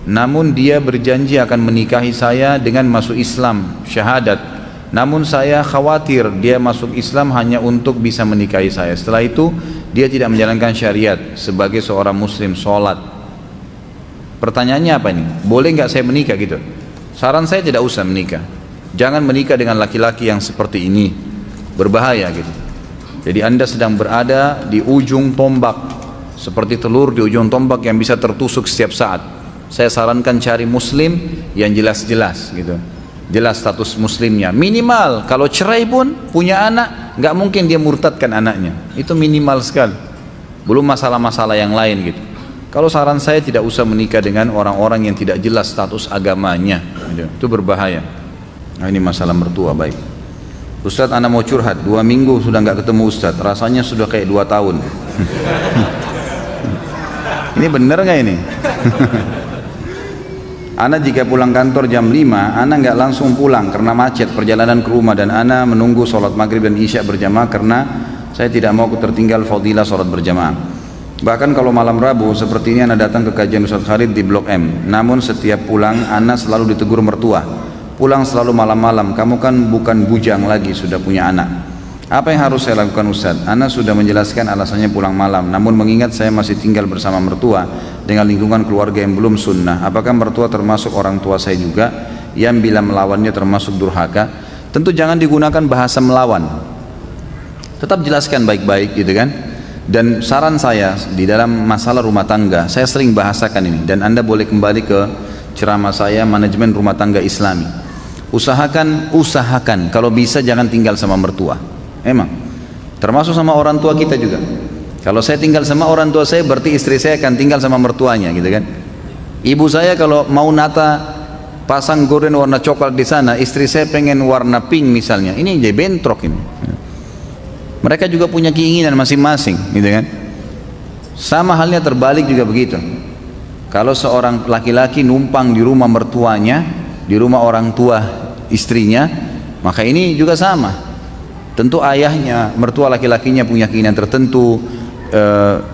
namun dia berjanji akan menikahi saya dengan masuk Islam, syahadat. Namun saya khawatir dia masuk Islam hanya untuk bisa menikahi saya. Setelah itu dia tidak menjalankan syariat sebagai seorang muslim, sholat. Pertanyaannya apa ini? Boleh nggak saya menikah gitu? Saran saya tidak usah menikah. Jangan menikah dengan laki-laki yang seperti ini, berbahaya gitu. Jadi Anda sedang berada di ujung tombak, seperti telur di ujung tombak yang bisa tertusuk setiap saat. Saya sarankan cari muslim yang jelas-jelas gitu. Jelas status muslimnya, minimal kalau cerai pun punya anak, nggak mungkin dia murtadkan anaknya, itu minimal sekali, belum masalah-masalah yang lain gitu. Kalau saran saya tidak usah menikah dengan orang-orang yang tidak jelas status agamanya gitu. Itu berbahaya. Nah, ini masalah mertua. Baik Ustadz, anak mau curhat, 2 minggu sudah nggak ketemu Ustadz, rasanya sudah kayak 2 tahun. Ini bener nggak ini? Ana jika pulang kantor jam 5, Ana nggak langsung pulang karena macet perjalanan ke rumah, dan Ana menunggu sholat maghrib dan isya berjamaah karena saya tidak mau tertinggal fadilah sholat berjamaah. Bahkan kalau malam Rabu seperti ini Ana datang ke kajian Ustadz Khalid di Blok M. Namun setiap pulang Ana selalu ditegur mertua, pulang selalu malam-malam, kamu kan bukan bujang lagi, sudah punya anak. Apa yang harus saya lakukan Ustadz? Ana sudah menjelaskan alasannya pulang malam, namun mengingat saya masih tinggal bersama mertua dengan lingkungan keluarga yang belum sunnah, apakah mertua termasuk orang tua saya juga yang bila melawannya termasuk durhaka? Tentu jangan digunakan bahasa melawan, tetap jelaskan baik-baik gitu kan. Dan saran saya di dalam masalah rumah tangga, saya sering bahasakan ini, dan Anda boleh kembali ke ceramah saya manajemen rumah tangga Islami. Usahakan kalau bisa jangan tinggal sama mertua. Emang termasuk sama orang tua kita juga. Kalau saya tinggal sama orang tua saya, berarti istri saya akan tinggal sama mertuanya gitu kan. Ibu saya kalau mau nata pasang gorden warna coklat di sana, istri saya pengen warna pink misalnya, ini jadi bentrok ini. Mereka juga punya keinginan masing-masing, gitu kan? Sama halnya terbalik juga begitu. Kalau seorang laki-laki numpang di rumah mertuanya, di rumah orang tua istrinya, maka ini juga sama. Tentu ayahnya, mertua laki-lakinya punya keinginan tertentu,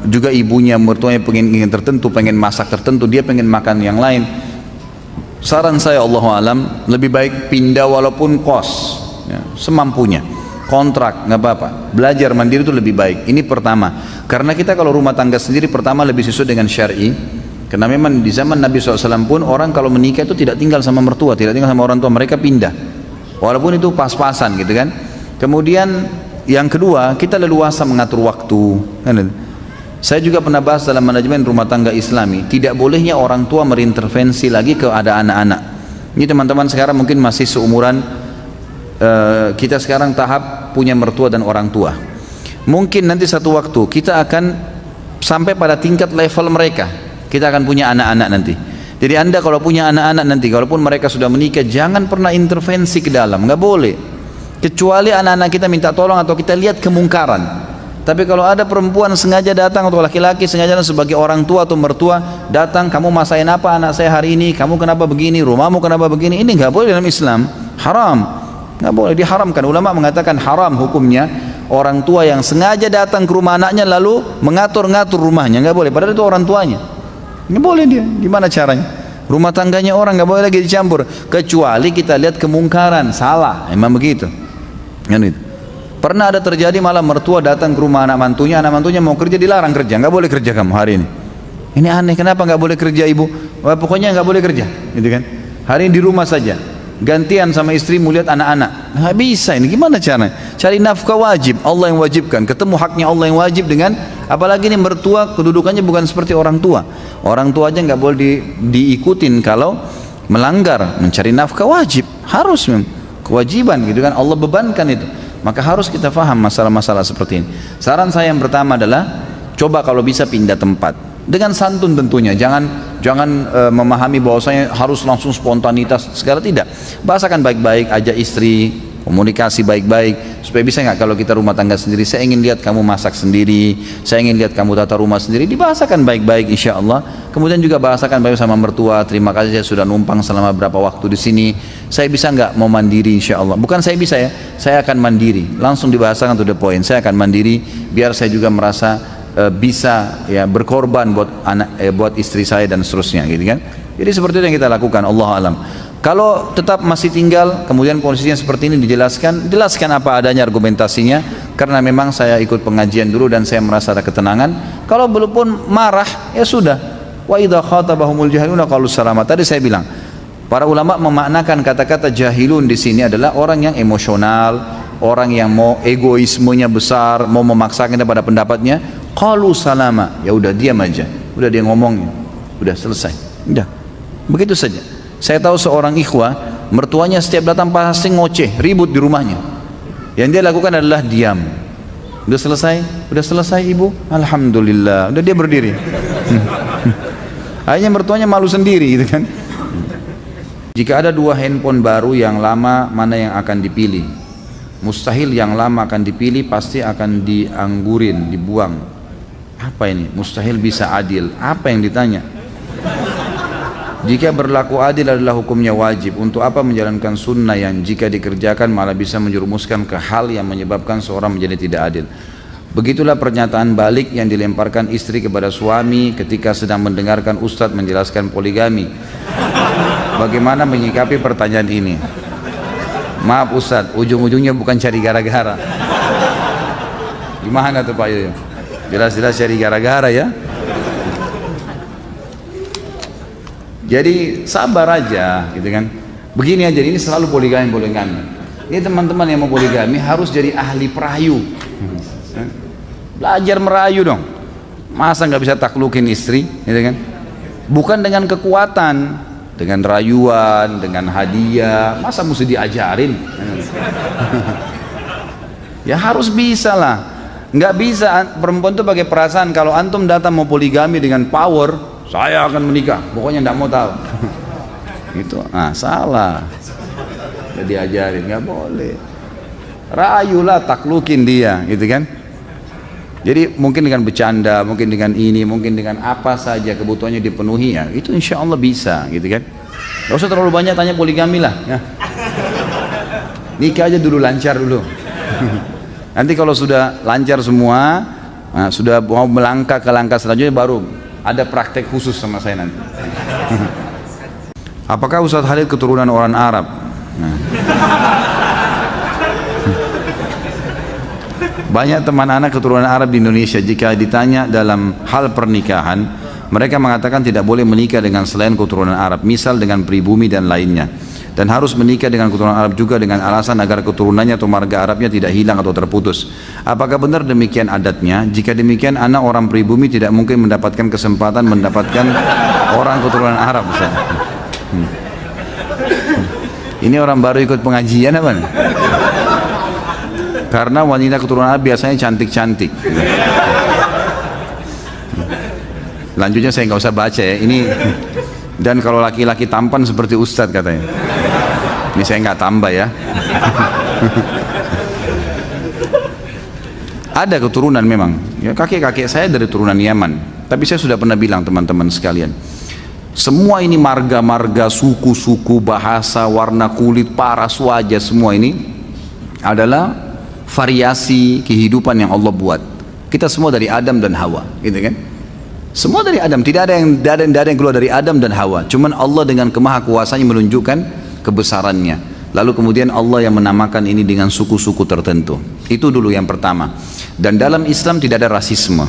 juga ibunya, mertuanya pengen keinginan tertentu, pengen masak tertentu, dia pengen makan yang lain. Saran saya Allahu alam, lebih baik pindah walaupun kos, ya, semampunya, kontrak nggak apa-apa. Belajar mandiri itu lebih baik. Ini pertama, karena kita kalau rumah tangga sendiri pertama lebih sesuai dengan syar'i. Karena memang di zaman Nabi SAW pun orang kalau menikah itu tidak tinggal sama mertua, tidak tinggal sama orang tua, mereka pindah. Walaupun itu pas-pasan gitu kan. Kemudian yang kedua, kita leluasa mengatur waktu. Saya juga pernah bahas dalam manajemen rumah tangga Islami, tidak bolehnya orang tua berintervensi lagi ke ada anak-anak. Ini teman-teman sekarang mungkin masih seumuran kita sekarang tahap punya mertua dan orang tua. Mungkin nanti satu waktu kita akan sampai pada tingkat level mereka. Kita akan punya anak-anak nanti. Jadi Anda kalau punya anak-anak nanti, kalaupun mereka sudah menikah, jangan pernah intervensi ke dalam, nggak boleh. Kecuali anak-anak kita minta tolong atau kita lihat kemungkaran. Tapi kalau ada perempuan sengaja datang atau laki-laki sengaja datang sebagai orang tua atau mertua, datang, kamu masain apa anak saya hari ini, kamu kenapa begini, rumahmu kenapa begini, ini nggak boleh dalam Islam, haram, nggak boleh, diharamkan. Ulama mengatakan haram hukumnya orang tua yang sengaja datang ke rumah anaknya lalu mengatur-ngatur rumahnya, nggak boleh, padahal itu orang tuanya. Nggak boleh dia, gimana caranya? Rumah tangganya orang nggak boleh lagi dicampur, kecuali kita lihat kemungkaran, salah, emang begitu. Kan itu. Pernah ada terjadi malah mertua datang ke rumah anak mantunya mau kerja, dilarang kerja, nggak boleh kerja kamu hari ini. Ini aneh, kenapa nggak boleh kerja ibu? Wah, pokoknya nggak boleh kerja, gitu kan? Hari ini di rumah saja, gantian sama istrimu lihat anak-anak. Nggak bisa ini, gimana caranya? Cari nafkah wajib, Allah yang wajibkan, ketemu haknya Allah yang wajib dengan, apalagi ini mertua kedudukannya bukan seperti orang tua. Orang tua aja nggak boleh diikutin kalau melanggar, mencari nafkah wajib, harus kewajiban gitu kan, Allah bebankan itu. Maka harus kita faham masalah-masalah seperti ini. Saran saya yang pertama adalah coba kalau bisa pindah tempat dengan santun tentunya. Jangan memahami bahwasanya harus langsung spontanitas segala, tidak. Bahasakan baik-baik, ajak istri, komunikasi baik-baik supaya bisa nggak kalau kita rumah tangga sendiri, saya ingin lihat kamu masak sendiri, saya ingin lihat kamu tata rumah sendiri, dibahasakan baik-baik insya Allah. Kemudian juga bahasakan baik sama mertua, terima kasih saya sudah numpang selama berapa waktu di sini, saya bisa nggak mau mandiri insya Allah, bukan saya bisa ya, saya akan mandiri, langsung dibahasakan to the point, saya akan mandiri biar saya juga merasa bisa ya berkorban buat buat istri saya dan seterusnya gitu kan. Jadi seperti itu yang kita lakukan, Allah alam. Kalau tetap masih tinggal, kemudian posisinya seperti ini jelaskan apa adanya argumentasinya, karena memang saya ikut pengajian dulu dan saya merasa ada ketenangan. Kalau belum pun marah, ya sudah. Wa idza khatabahumul jahiluna qalu salama. Tadi saya bilang, para ulama memaknakan kata-kata jahilun di sini adalah orang yang emosional, orang yang mau egoismenya besar, mau memaksakan pada pendapatnya. Qalu salama, ya udah diam aja, udah dia ngomongnya, udah selesai, udah begitu saja. Saya tahu seorang ikhwah, mertuanya setiap datang pasti ngoceh, ribut di rumahnya. Yang dia lakukan adalah diam. Udah selesai ibu, alhamdulillah, udah dia berdiri. Akhirnya mertuanya malu sendiri gitu kan. Jika ada dua handphone baru, yang lama mana yang akan dipilih? Mustahil yang lama akan dipilih, pasti akan dianggurin, dibuang. Apa ini? Mustahil bisa adil. Apa yang ditanya? Jika berlaku adil adalah hukumnya wajib, untuk apa menjalankan sunnah yang jika dikerjakan malah bisa menjerumuskan ke hal yang menyebabkan seorang menjadi tidak adil? Begitulah pernyataan balik yang dilemparkan istri kepada suami ketika sedang mendengarkan ustadz menjelaskan poligami. Bagaimana menyikapi pertanyaan ini? Maaf ustadz, ujung-ujungnya bukan cari gara-gara. Gimana tuh Pak Yoyo? Jelas-jelas cari gara-gara ya. Jadi sabar aja gitu kan. Begini aja, ini selalu poligami. Ini teman-teman yang mau poligami harus jadi ahli perayu. Belajar merayu dong. Masa nggak bisa taklukin istri gitu kan? Bukan dengan kekuatan, dengan rayuan, dengan hadiah. Masa mesti diajarin? Ya harus bisa lah. Nggak bisa perempuan tuh pakai perasaan. Kalau antum datang mau poligami dengan power, saya akan menikah, pokoknya tidak mau tahu. Itu, salah. Jadi diajarin, nggak boleh. Rayulah, taklukin dia, gitu kan? Jadi mungkin dengan bercanda, mungkin dengan ini, mungkin dengan apa saja kebutuhannya dipenuhi ya, itu insya Allah bisa, gitu kan? Gak usah terlalu banyak tanya poligami lah. Ya. Nikah aja dulu, lancar dulu. Nanti kalau sudah lancar semua, sudah mau melangkah ke langkah selanjutnya, baru ada praktek khusus sama saya nanti. Apakah Ustaz Khalid keturunan orang Arab? Banyak teman anak keturunan Arab di Indonesia, jika ditanya dalam hal pernikahan, mereka mengatakan tidak boleh menikah dengan selain keturunan Arab, misal dengan pribumi dan lainnya, dan harus menikah dengan keturunan Arab juga dengan alasan agar keturunannya atau marga Arabnya tidak hilang atau terputus. Apakah benar demikian adatnya? Jika demikian, anak orang pribumi tidak mungkin mendapatkan kesempatan mendapatkan orang keturunan Arab. Ini orang baru ikut pengajian apa nih? Karena wanita keturunan Arab biasanya cantik-cantik. Lanjutnya saya nggak usah baca ya. Ini, dan kalau laki-laki tampan seperti Ustadz katanya. Ini saya nggak tambah ya. Ada keturunan memang. Ya, kakek-kakek saya dari turunan Yaman. Tapi saya sudah pernah bilang teman-teman sekalian, semua ini marga-marga, suku-suku, bahasa, warna kulit, paras wajah, semua ini adalah variasi kehidupan yang Allah buat. Kita semua dari Adam dan Hawa, gitu kan? Semua dari Adam, tidak ada yang keluar dari Adam dan Hawa. Cuman Allah dengan kemahakuasaannya menunjukkan kebesarannya. Lalu kemudian Allah yang menamakan ini dengan suku-suku tertentu. Itu dulu yang pertama. Dan dalam Islam tidak ada rasisme.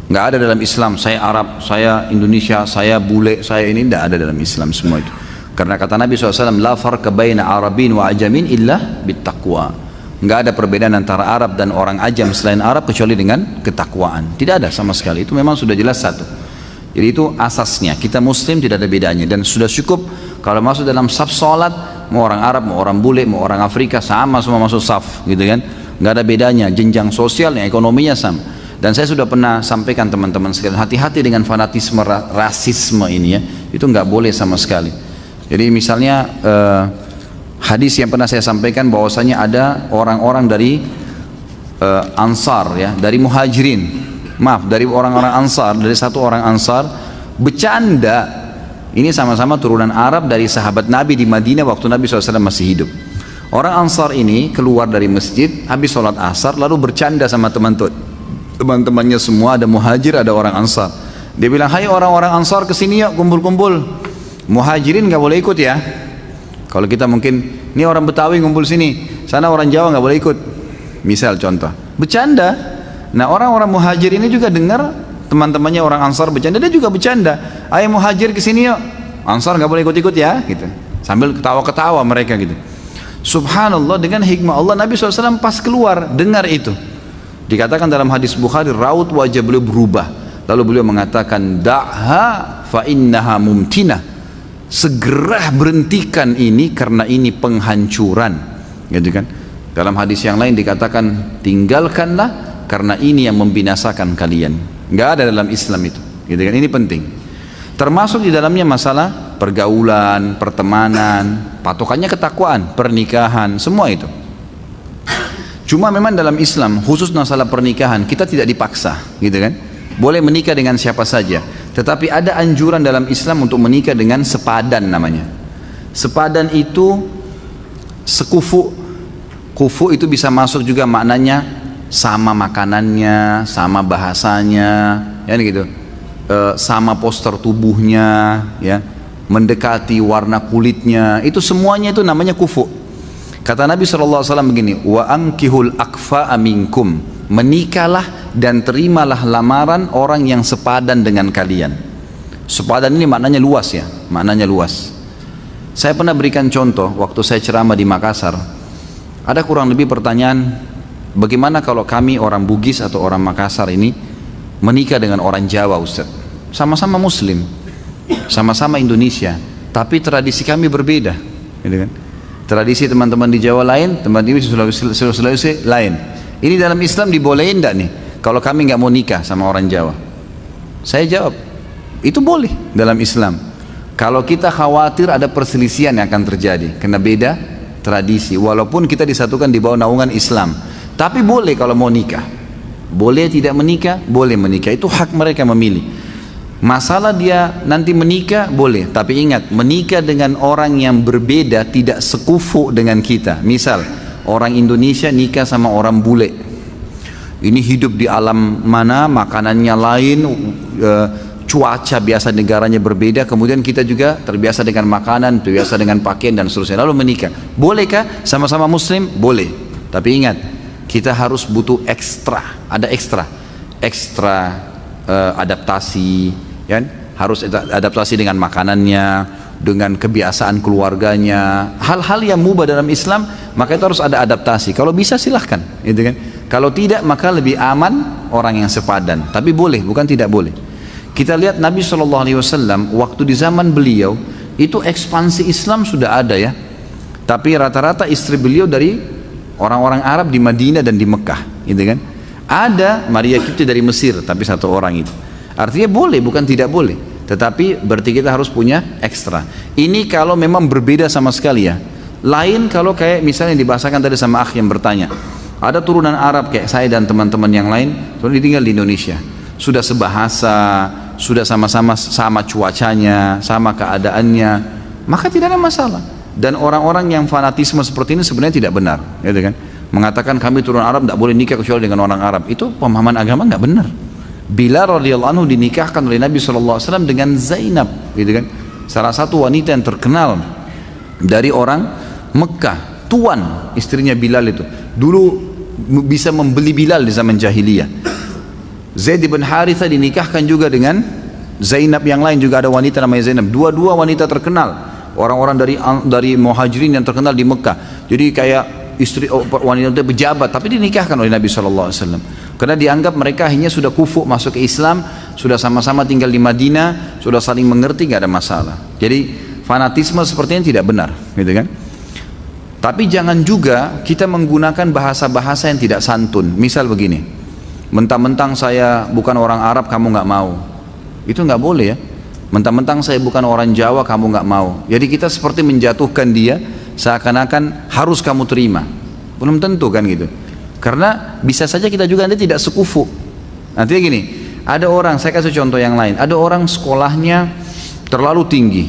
Nggak ada dalam Islam, saya Arab, saya Indonesia, saya bule, saya ini, tidak ada dalam Islam semua itu. Karena kata Nabi SAW, la farqa baina Arabin wa ajamin illa bittaqwa. Nggak ada perbedaan antara Arab dan orang ajam selain Arab kecuali dengan ketakwaan. Tidak ada sama sekali. Itu memang sudah jelas satu. Jadi itu asasnya. Kita Muslim tidak ada bedanya. Dan sudah cukup kalau masuk dalam saf sholat, mau orang Arab, mau orang bule, mau orang Afrika, sama semua masuk saf, gitu kan? Nggak ada bedanya. Jenjang sosialnya, ekonominya sama. Dan saya sudah pernah sampaikan teman-teman sekalian, hati-hati dengan fanatisme rasisme ini ya. Itu nggak boleh sama sekali. Jadi misalnya hadis yang pernah saya sampaikan bahwasanya ada orang-orang dari Ansar ya, dari Muhajirin, dari orang-orang Ansar, dari satu orang Ansar bercanda, ini sama-sama turunan Arab dari sahabat Nabi di Madinah waktu Nabi SAW masih hidup. Orang Ansar ini keluar dari masjid habis sholat asar lalu bercanda sama teman-temannya semua, ada Muhajir, ada orang Ansar. Dia bilang, hai orang-orang Ansar kesini yuk kumpul-kumpul. Muhajirin nggak boleh ikut ya. Kalau kita mungkin, ini orang Betawi ngumpul sini, sana orang Jawa nggak boleh ikut. Misal contoh, bercanda. Nah orang-orang Muhajir ini juga dengar teman-temannya orang Ansar bercanda, dia juga bercanda. Ayo Muhajir kesini yuk, Ansar nggak boleh ikut-ikut ya, gitu. Sambil ketawa-ketawa mereka gitu. Subhanallah, dengan hikmah Allah Nabi SAW pas keluar dengar itu. Dikatakan dalam hadis Bukhari, raut wajah beliau berubah. Lalu beliau mengatakan, da'ha fa innaha mumtinah. Segera berhentikan ini karena ini penghancuran, gitu kan? Dalam hadis yang lain dikatakan tinggalkanlah karena ini yang membinasakan kalian. Nggak ada dalam Islam itu, gitu kan? Ini penting. Termasuk di dalamnya masalah pergaulan, pertemanan, patokannya ketakwaan, pernikahan, semua itu. Cuma memang dalam Islam khusus masalah pernikahan kita tidak dipaksa, gitu kan? Boleh menikah dengan siapa saja. Tetapi ada anjuran dalam Islam untuk menikah dengan sepadan namanya. Sepadan itu sekufu. Kufu itu bisa masuk juga maknanya sama makanannya, sama bahasanya, ya gitu. Sama poster tubuhnya, ya, mendekati warna kulitnya. Itu semuanya itu namanya kufu. Kata Nabi SAW begini, wa ankihul akfa'a minkum, menikahlah dan terimalah lamaran orang yang sepadan dengan kalian. Sepadan ini maknanya luas ya, maknanya luas. Saya pernah berikan contoh waktu saya ceramah di Makassar. Ada kurang lebih pertanyaan, bagaimana kalau kami orang Bugis atau orang Makassar ini menikah dengan orang Jawa, Ustaz? Sama-sama Muslim, sama-sama Indonesia, tapi tradisi kami berbeda, gitu kan? Tradisi teman-teman di Jawa lain, teman-teman di Sulawesi lain. Ini dalam Islam dibolehin enggak nih? Kalau kami nggak mau nikah sama orang Jawa, saya jawab, Itu boleh dalam Islam. Kalau kita khawatir ada perselisihan yang akan terjadi karena beda tradisi, walaupun kita disatukan di bawah naungan Islam, tapi boleh kalau mau nikah. Boleh tidak menikah, boleh menikah, itu hak mereka memilih. Masalah dia nanti menikah boleh, tapi ingat, menikah dengan orang yang berbeda tidak sekufu dengan kita. Misal orang Indonesia nikah sama orang bule, ini hidup di alam mana, makanannya lain, cuaca biasa negaranya berbeda, kemudian kita juga terbiasa dengan makanan, terbiasa dengan pakaian dan seterusnya, lalu menikah. Bolehkah sama-sama muslim? Boleh, tapi ingat, kita harus butuh ekstra, ada ekstra adaptasi, kan? Harus adaptasi dengan makanannya, dengan kebiasaan keluarganya, hal-hal yang mubah dalam Islam, maka itu harus ada adaptasi. Kalau bisa silahkan, gitu kan? Kalau tidak, maka lebih aman orang yang sepadan. Tapi boleh, bukan tidak boleh. Kita lihat Nabi SAW waktu di zaman beliau itu ekspansi Islam sudah ada ya, tapi rata-rata istri beliau dari orang-orang Arab di Madinah dan di Mekah, gitu kan? Ada Maria Kipti dari Mesir, tapi satu orang itu. Artinya boleh, bukan tidak boleh. Tetapi berarti kita harus punya ekstra. Ini kalau memang berbeda sama sekali ya. Lain kalau kayak misalnya dibahasakan tadi sama akh yang bertanya, ada turunan Arab kayak saya dan teman-teman yang lain, kemudian tinggal di Indonesia, sudah sebahasa, sudah sama-sama sama cuacanya, sama keadaannya, maka tidak ada masalah. Dan orang-orang yang fanatisme seperti ini sebenarnya tidak benar, gitu kan? Mengatakan kami turunan Arab tidak boleh nikah kecuali dengan orang Arab, itu pemahaman agama nggak benar. Bilal radhiyallahu anhu dinikahkan oleh Nabi SAW dengan Zainab, gitu kan? Salah satu wanita yang terkenal dari orang Mekah, tuan istrinya Bilal itu. Dulu bisa membeli Bilal di zaman jahiliyah. Zaid bin Harithah dinikahkan juga dengan Zainab, yang lain juga ada wanita namanya Zainab. Dua-dua wanita terkenal, orang-orang dari Muhajirin yang terkenal di Mekah. Jadi kayak istri wanita pejabat, tapi dinikahkan oleh Nabi SAW. Karena dianggap mereka hanya sudah kufu masuk ke Islam, sudah sama-sama tinggal di Madinah, sudah saling mengerti, nggak ada masalah. Jadi fanatisme sepertinya tidak benar, gitu kan? Tapi jangan juga kita menggunakan bahasa-bahasa yang tidak santun. Misal begini, mentang-mentang saya bukan orang Arab kamu nggak mau, itu nggak boleh ya. Mentang-mentang saya bukan orang Jawa kamu nggak mau, jadi kita seperti menjatuhkan dia seakan-akan harus kamu terima. Belum tentu kan gitu, karena bisa saja kita juga nanti tidak sekufu. Nanti gini, ada orang, saya kasih contoh yang lain, ada orang sekolahnya terlalu tinggi,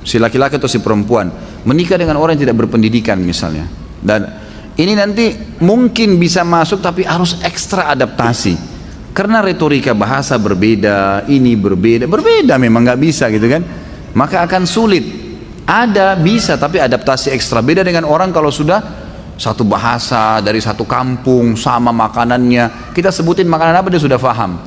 si laki-laki atau si perempuan menikah dengan orang yang tidak berpendidikan misalnya, dan ini nanti mungkin bisa masuk tapi harus ekstra adaptasi karena retorika bahasa berbeda, ini berbeda memang nggak bisa gitu kan, maka akan sulit. Ada bisa tapi adaptasi ekstra, beda dengan orang kalau sudah satu bahasa dari satu kampung sama makanannya, kita sebutin makanan apa dia sudah paham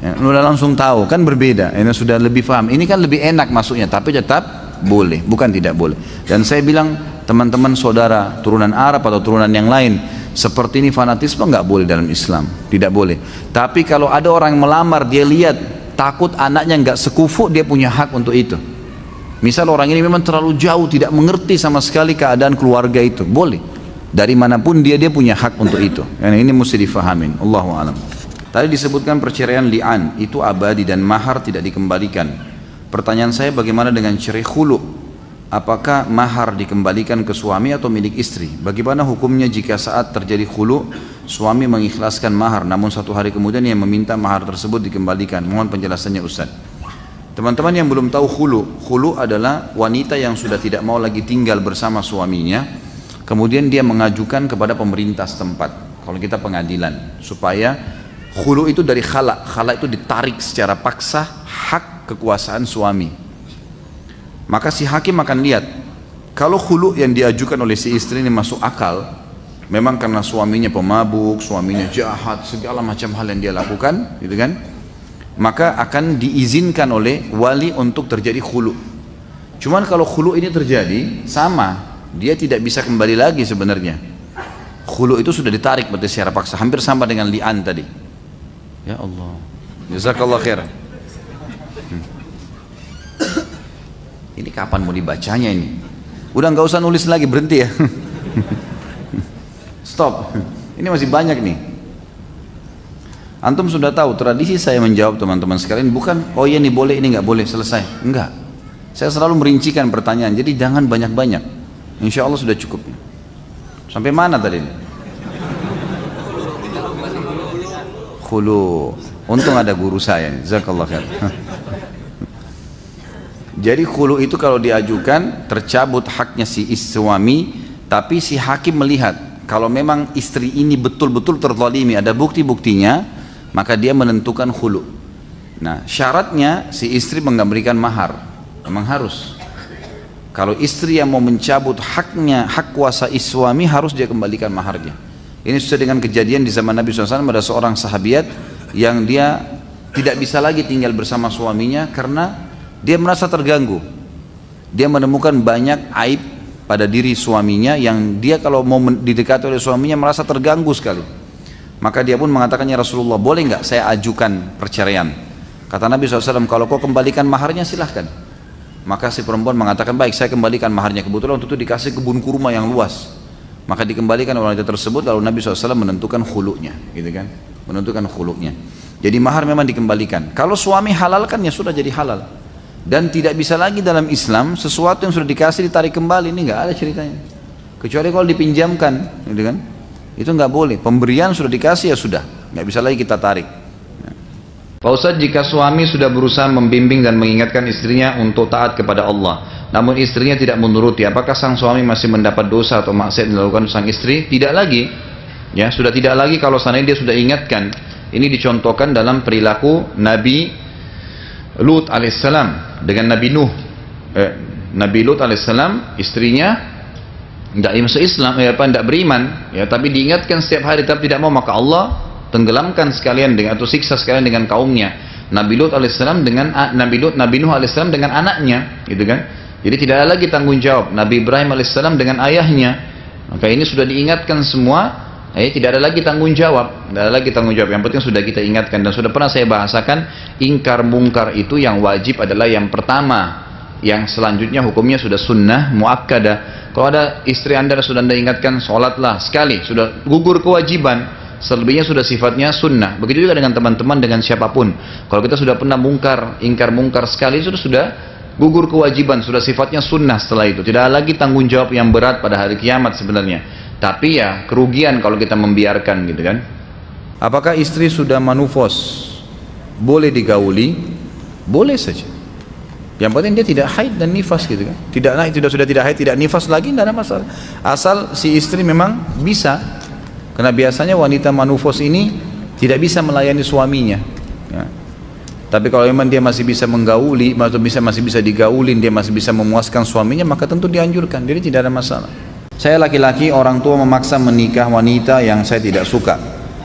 ya, udah langsung tahu kan, berbeda, ini sudah lebih paham, ini kan lebih enak masuknya, tapi tetap boleh, bukan tidak boleh. Dan saya bilang teman-teman saudara turunan Arab atau turunan yang lain, seperti ini fanatisme nggak boleh dalam Islam, tidak boleh. Tapi kalau ada orang melamar, dia lihat takut anaknya nggak sekufu, dia punya hak untuk itu. Misal orang ini memang terlalu jauh, tidak mengerti sama sekali keadaan keluarga itu, boleh. Dari manapun dia punya hak untuk itu. Ini mesti difahamin. Allahu a'lam. Tadi disebutkan perceraian li'an itu abadi dan mahar tidak dikembalikan. Pertanyaan saya, bagaimana dengan cerai khulu? Apakah mahar dikembalikan ke suami atau milik istri? Bagaimana hukumnya jika saat terjadi khulu, suami mengikhlaskan mahar, namun satu hari kemudian yang meminta mahar tersebut dikembalikan? Mohon penjelasannya Ustaz. Teman-teman yang belum tahu khulu adalah wanita yang sudah tidak mau lagi tinggal bersama suaminya, kemudian dia mengajukan kepada pemerintah setempat, kalau kita pengadilan, supaya khulu itu dari khala itu ditarik secara paksa hak kekuasaan suami. Maka si hakim akan lihat, kalau khulu yang diajukan oleh si istri ini masuk akal, memang karena suaminya pemabuk, suaminya jahat, segala macam hal yang dia lakukan, gitu kan, maka akan diizinkan oleh wali untuk terjadi khulu. Cuman kalau khulu ini terjadi, sama, dia tidak bisa kembali lagi sebenarnya. Khulu itu sudah ditarik berarti secara paksa, hampir sama dengan li'an tadi. Ya Allah, jazakallah khair. Ini kapan mau dibacanya ini? Udah nggak usah nulis lagi, berhenti ya. Stop. Ini masih banyak nih. Antum sudah tahu tradisi saya menjawab teman-teman sekalian bukan oh iya nih boleh ini nggak boleh selesai, enggak. Saya selalu merincikan pertanyaan, jadi jangan banyak-banyak. Insya Allah sudah cukup. Sampai mana tadi? Khulu. Untung ada guru saya nih, jazakallah khair. Jadi khulu itu kalau diajukan tercabut haknya si suami, tapi si hakim melihat kalau memang istri ini betul-betul terzalimi, ada bukti-buktinya, maka dia menentukan khulu. Nah, syaratnya si istri memberikan mahar, memang harus. Kalau istri yang mau mencabut haknya, hak kuasa suami, harus dia kembalikan maharnya. Ini sesuai dengan kejadian di zaman Nabi SAW, ada seorang sahabiat yang dia tidak bisa lagi tinggal bersama suaminya karena dia merasa terganggu. Dia menemukan banyak aib pada diri suaminya yang dia kalau mau didekati oleh suaminya merasa terganggu sekali. Maka dia pun mengatakan, ya Rasulullah, boleh nggak saya ajukan perceraian? Kata Nabi SAW, kalau kau kembalikan maharnya silahkan. Maka si perempuan mengatakan, baik saya kembalikan maharnya. Kebetulan waktu itu dikasih kebun kurma yang luas. Maka dikembalikan wanita tersebut, lalu Nabi SAW menentukan khulu'nya, gitu kan? Menentukan khulu'nya. Jadi mahar memang dikembalikan. Kalau suami halalkan ya sudah jadi halal. Dan tidak bisa lagi dalam Islam sesuatu yang sudah dikasih ditarik kembali, ini nggak ada ceritanya. Kecuali kalau dipinjamkan, gitu kan? Itu nggak boleh. Pemberian sudah dikasih ya sudah, nggak bisa lagi kita tarik. Pak Ustadz, jika suami sudah berusaha membimbing dan mengingatkan istrinya untuk taat kepada Allah, namun istrinya tidak menuruti, apakah sang suami masih mendapat dosa atau maksiat yang dilakukan sang istri? Tidak lagi, ya sudah tidak lagi kalau seandainya dia sudah ingatkan. Ini dicontohkan dalam perilaku Nabi Lut alaihissalam dengan Nabi Nuh. Nabi Lut alaihissalam, istrinya tidak Islam, tidak beriman, ya, tapi diingatkan setiap hari tetap tidak mau, maka Allah tenggelamkan sekalian dengan atau siksa sekalian dengan kaumnya. Nabi Lut alaihissalam dengan Nabi Nuh alaihissalam dengan anaknya, gitu kan? Jadi tidak ada lagi tanggung jawab. Nabi Ibrahim alaihissalam dengan ayahnya. Maka ini sudah diingatkan semua. Tidak ada lagi tanggung jawab. Tidak ada lagi tanggung jawab. Yang penting sudah kita ingatkan dan sudah pernah saya bahasakan, ingkar mungkar itu yang wajib adalah yang pertama. Yang selanjutnya hukumnya sudah sunnah muakkadah. Kalau ada istri anda sudah anda ingatkan, sholatlah sekali, sudah gugur kewajiban. Selebihnya sudah sifatnya sunnah. Begitu juga dengan teman-teman, dengan siapapun. Kalau kita sudah pernah ingkar mungkar sekali, sudah gugur kewajiban, sudah sifatnya sunnah setelah itu. Tidak ada lagi tanggung jawab yang berat pada hari kiamat sebenarnya. Tapi ya kerugian kalau kita membiarkan, gitu kan. Apakah istri sudah manufos boleh digauli? Boleh saja. Yang penting dia tidak haid dan nifas, gitu kan. Sudah tidak haid, tidak nifas lagi, tidak ada masalah. Asal si istri memang bisa. Karena biasanya wanita manufos ini tidak bisa melayani suaminya, ya. Tapi kalau memang dia masih bisa menggauli, atau masih bisa digaulin, dia masih bisa memuaskan suaminya, maka tentu dianjurkan. Jadi tidak ada masalah. Saya laki-laki, orang tua memaksa menikah wanita yang saya tidak suka.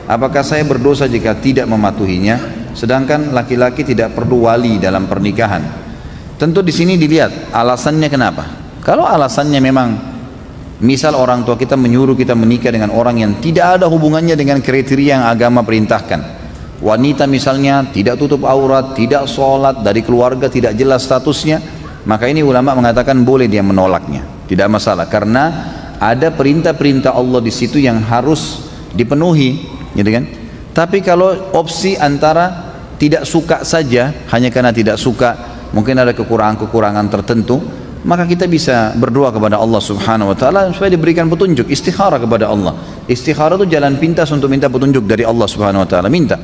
Apakah saya berdosa jika tidak mematuhinya? Sedangkan laki-laki tidak perlu wali dalam pernikahan. Tentu di sini dilihat alasannya kenapa. Kalau alasannya memang misal orang tua kita menyuruh kita menikah dengan orang yang tidak ada hubungannya dengan kriteria yang agama perintahkan. Wanita misalnya tidak tutup aurat, tidak sholat, dari keluarga tidak jelas statusnya, maka ini ulama mengatakan boleh dia menolaknya, tidak masalah, karena ada perintah-perintah Allah di situ yang harus dipenuhi, gitu kan? Tapi kalau opsi antara tidak suka saja, hanya karena tidak suka, mungkin ada kekurangan-kekurangan tertentu, maka kita bisa berdoa kepada Allah Subhanahu wa taala supaya diberikan petunjuk, istikharah kepada Allah. Istikharah itu jalan pintas untuk minta petunjuk dari Allah Subhanahu wa taala, minta.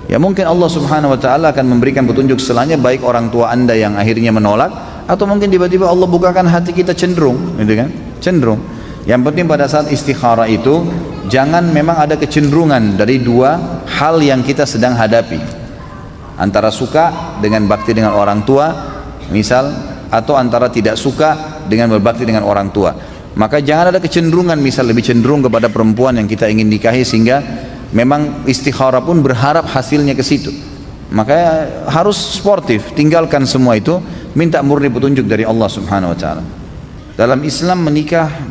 Ya mungkin Allah Subhanahu wa taala akan memberikan petunjuk setelahnya, baik orang tua Anda yang akhirnya menolak, atau mungkin tiba-tiba Allah bukakan hati kita cenderung, gitu kan? Cenderung. Yang penting pada saat istikharah itu jangan memang ada kecenderungan dari dua hal yang kita sedang hadapi, antara suka dengan bakti dengan orang tua misal, atau antara tidak suka dengan berbakti dengan orang tua. Maka jangan ada kecenderungan, misal lebih cenderung kepada perempuan yang kita ingin nikahi, sehingga memang istikharah pun berharap hasilnya ke situ. Maka harus sportif, tinggalkan semua itu, minta murni petunjuk dari Allah Subhanahu wa taala. Dalam Islam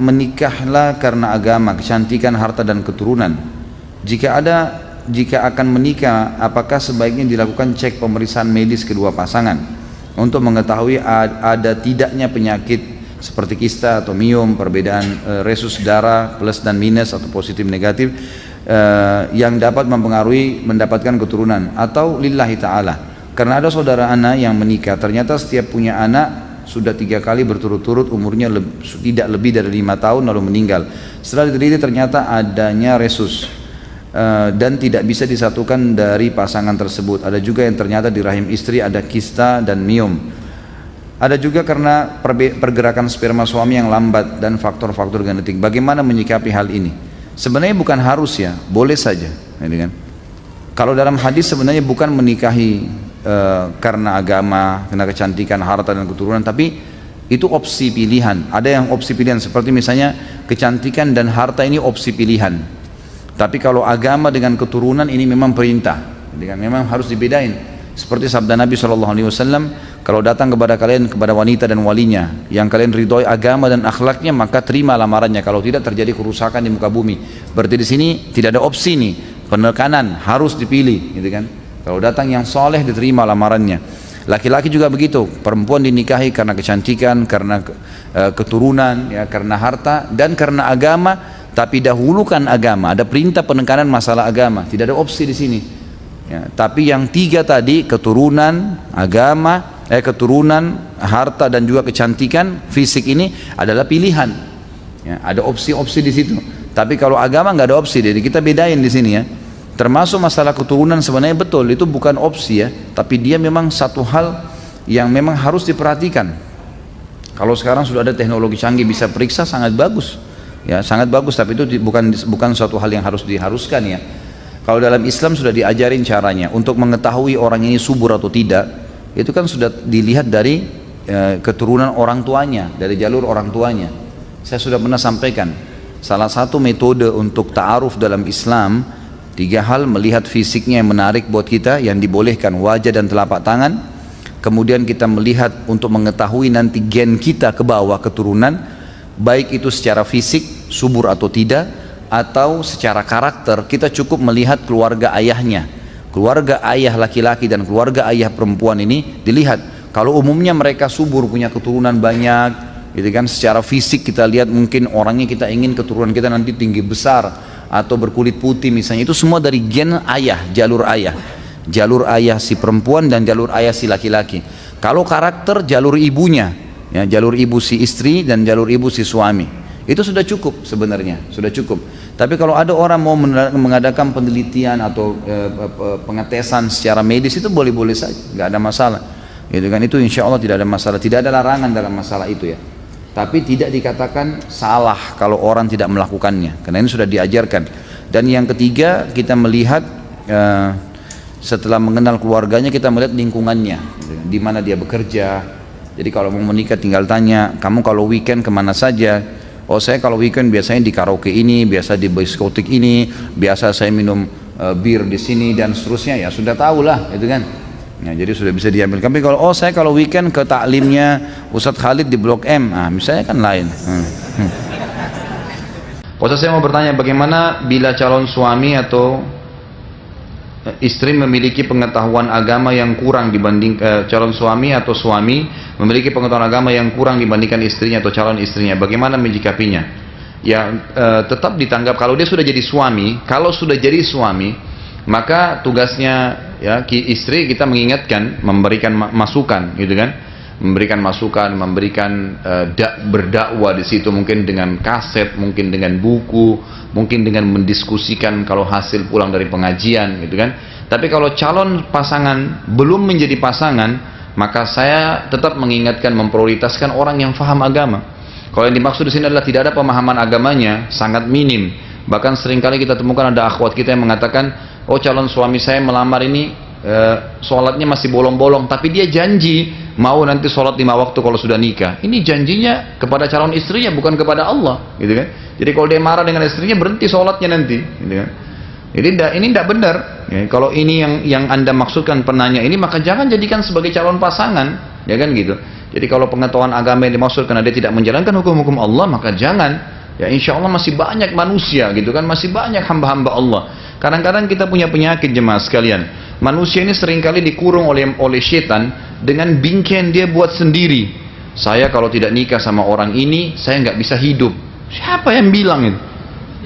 menikahlah karena agama, kecantikan, harta dan keturunan. Jika akan menikah, apakah sebaiknya dilakukan cek pemeriksaan medis kedua pasangan untuk mengetahui ada tidaknya penyakit seperti kista atau miom, perbedaan resus darah plus dan minus atau positif negatif. yang dapat mempengaruhi mendapatkan keturunan, atau lillahi ta'ala. Karena ada saudara ana yang menikah, ternyata setiap punya anak sudah 3 kali berturut-turut umurnya tidak lebih dari 5 tahun lalu meninggal. Setelah diteliti ternyata adanya resus dan tidak bisa disatukan dari pasangan tersebut. Ada juga yang ternyata di rahim istri ada kista dan miom. Ada juga karena pergerakan sperma suami yang lambat dan faktor-faktor genetik. Bagaimana menyikapi hal ini? Sebenarnya bukan harus ya, boleh saja. Kan? Kalau dalam hadis sebenarnya bukan menikahi karena agama, karena kecantikan, harta dan keturunan, tapi itu opsi pilihan. Ada yang opsi pilihan seperti misalnya kecantikan dan harta ini opsi pilihan. Tapi kalau agama dengan keturunan ini memang perintah. Jadi kan memang harus dibedain. Seperti sabda Nabi SAW, kalau datang kepada kalian, kepada wanita dan walinya yang kalian ridhoi agama dan akhlaknya, maka terima lamarannya. Kalau tidak terjadi kerusakan di muka bumi. Berarti di sini tidak ada opsi nih, penekanan harus dipilih, gitu kan? Kalau datang yang soleh diterima lamarannya. Laki-laki juga begitu, perempuan dinikahi karena kecantikan, karena keturunan, ya, karena harta dan karena agama. Tapi dahulukan agama, ada perintah penekanan masalah agama, tidak ada opsi di sini. Ya, tapi yang 3 tadi, keturunan, agama, keturunan, harta dan juga kecantikan, fisik ini adalah pilihan. Ya, ada opsi-opsi di situ. Tapi kalau agama nggak ada opsi, jadi kita bedain di sini ya. Termasuk masalah keturunan sebenarnya betul, itu bukan opsi ya, tapi dia memang satu hal yang memang harus diperhatikan. Kalau sekarang sudah ada teknologi canggih bisa periksa, sangat bagus. Ya, sangat bagus, tapi itu bukan suatu hal yang harus diharuskan ya. Kalau dalam Islam sudah diajarin caranya untuk mengetahui orang ini subur atau tidak, itu kan sudah dilihat dari keturunan orang tuanya, dari jalur orang tuanya. Saya sudah pernah sampaikan, salah satu metode untuk ta'aruf dalam Islam, 3 hal: melihat fisiknya yang menarik buat kita, yang dibolehkan wajah dan telapak tangan. Kemudian kita melihat untuk mengetahui nanti gen kita ke bawah keturunan, baik itu secara fisik subur atau tidak, atau secara karakter. Kita cukup melihat keluarga ayahnya, keluarga ayah laki-laki dan keluarga ayah perempuan ini dilihat. Kalau umumnya mereka subur, punya keturunan banyak, gitu kan, secara fisik kita lihat mungkin orangnya kita ingin keturunan kita nanti tinggi besar atau berkulit putih misalnya, itu semua dari gen ayah, jalur ayah si perempuan dan jalur ayah si laki-laki. Kalau karakter, jalur ibunya, ya, jalur ibu si istri dan jalur ibu si suami, itu sudah cukup sebenarnya, sudah cukup. Tapi kalau ada orang mau mengadakan penelitian atau pengetesan secara medis, itu boleh-boleh saja, nggak ada masalah, gitu kan. Itu insya Allah tidak ada masalah, tidak ada larangan dalam masalah itu ya. Tapi tidak dikatakan salah kalau orang tidak melakukannya, karena ini sudah diajarkan. Dan yang ketiga, kita melihat setelah mengenal keluarganya, kita melihat lingkungannya, di mana dia bekerja. Jadi kalau mau menikah tinggal tanya, kamu kalau weekend kemana saja? Oh, saya kalau weekend biasanya di karaoke ini, biasa di diskotik ini, biasa saya minum bir di sini dan seterusnya. Ya sudah tahulah, itu kan. Ya, jadi sudah bisa diambil. Tapi kalau saya kalau weekend ke taklimnya Ustadz Khalid di Blok M, misalnya kan lain. Ustadz, saya mau bertanya, bagaimana bila calon suami atau istri memiliki pengetahuan agama yang kurang dibanding calon suami atau suami memiliki pengetahuan agama yang kurang dibandingkan istrinya atau calon istrinya, bagaimana menyikapinya? Ya, tetap ditanggap kalau dia sudah jadi suami. Kalau sudah jadi suami, maka tugasnya ya istri kita mengingatkan, memberikan masukan, gitu kan, memberikan masukan, memberikan berdakwah di situ, mungkin dengan kaset, mungkin dengan buku, mungkin dengan mendiskusikan kalau hasil pulang dari pengajian, gitu kan. Tapi kalau calon pasangan belum menjadi pasangan, maka saya tetap mengingatkan, memprioritaskan orang yang faham agama. Kalau yang dimaksud di sini adalah tidak ada pemahaman agamanya, sangat minim. Bahkan seringkali kita temukan ada akhwat kita yang mengatakan, oh calon suami saya melamar ini sholatnya masih bolong-bolong, tapi dia janji mau nanti sholat 5 waktu kalau sudah nikah. Ini janjinya kepada calon istrinya, bukan kepada Allah, gitu kan. Jadi kalau dia marah dengan istrinya, berhenti sholatnya nanti, gitu kan. Jadi ini tidak benar ya. Kalau ini yang anda maksudkan penanya ini, maka jangan jadikan sebagai calon pasangan, ya kan gitu. Jadi kalau pengetahuan agama yang dimaksud karena dia tidak menjalankan hukum-hukum Allah, maka jangan. Ya insya Allah masih banyak manusia, gitu kan, masih banyak hamba-hamba Allah. Kadang-kadang kita punya penyakit, jemaah sekalian. Manusia ini seringkali dikurung oleh setan dengan bingkai dia buat sendiri. Saya kalau tidak nikah sama orang ini, saya nggak bisa hidup. Siapa yang bilang itu?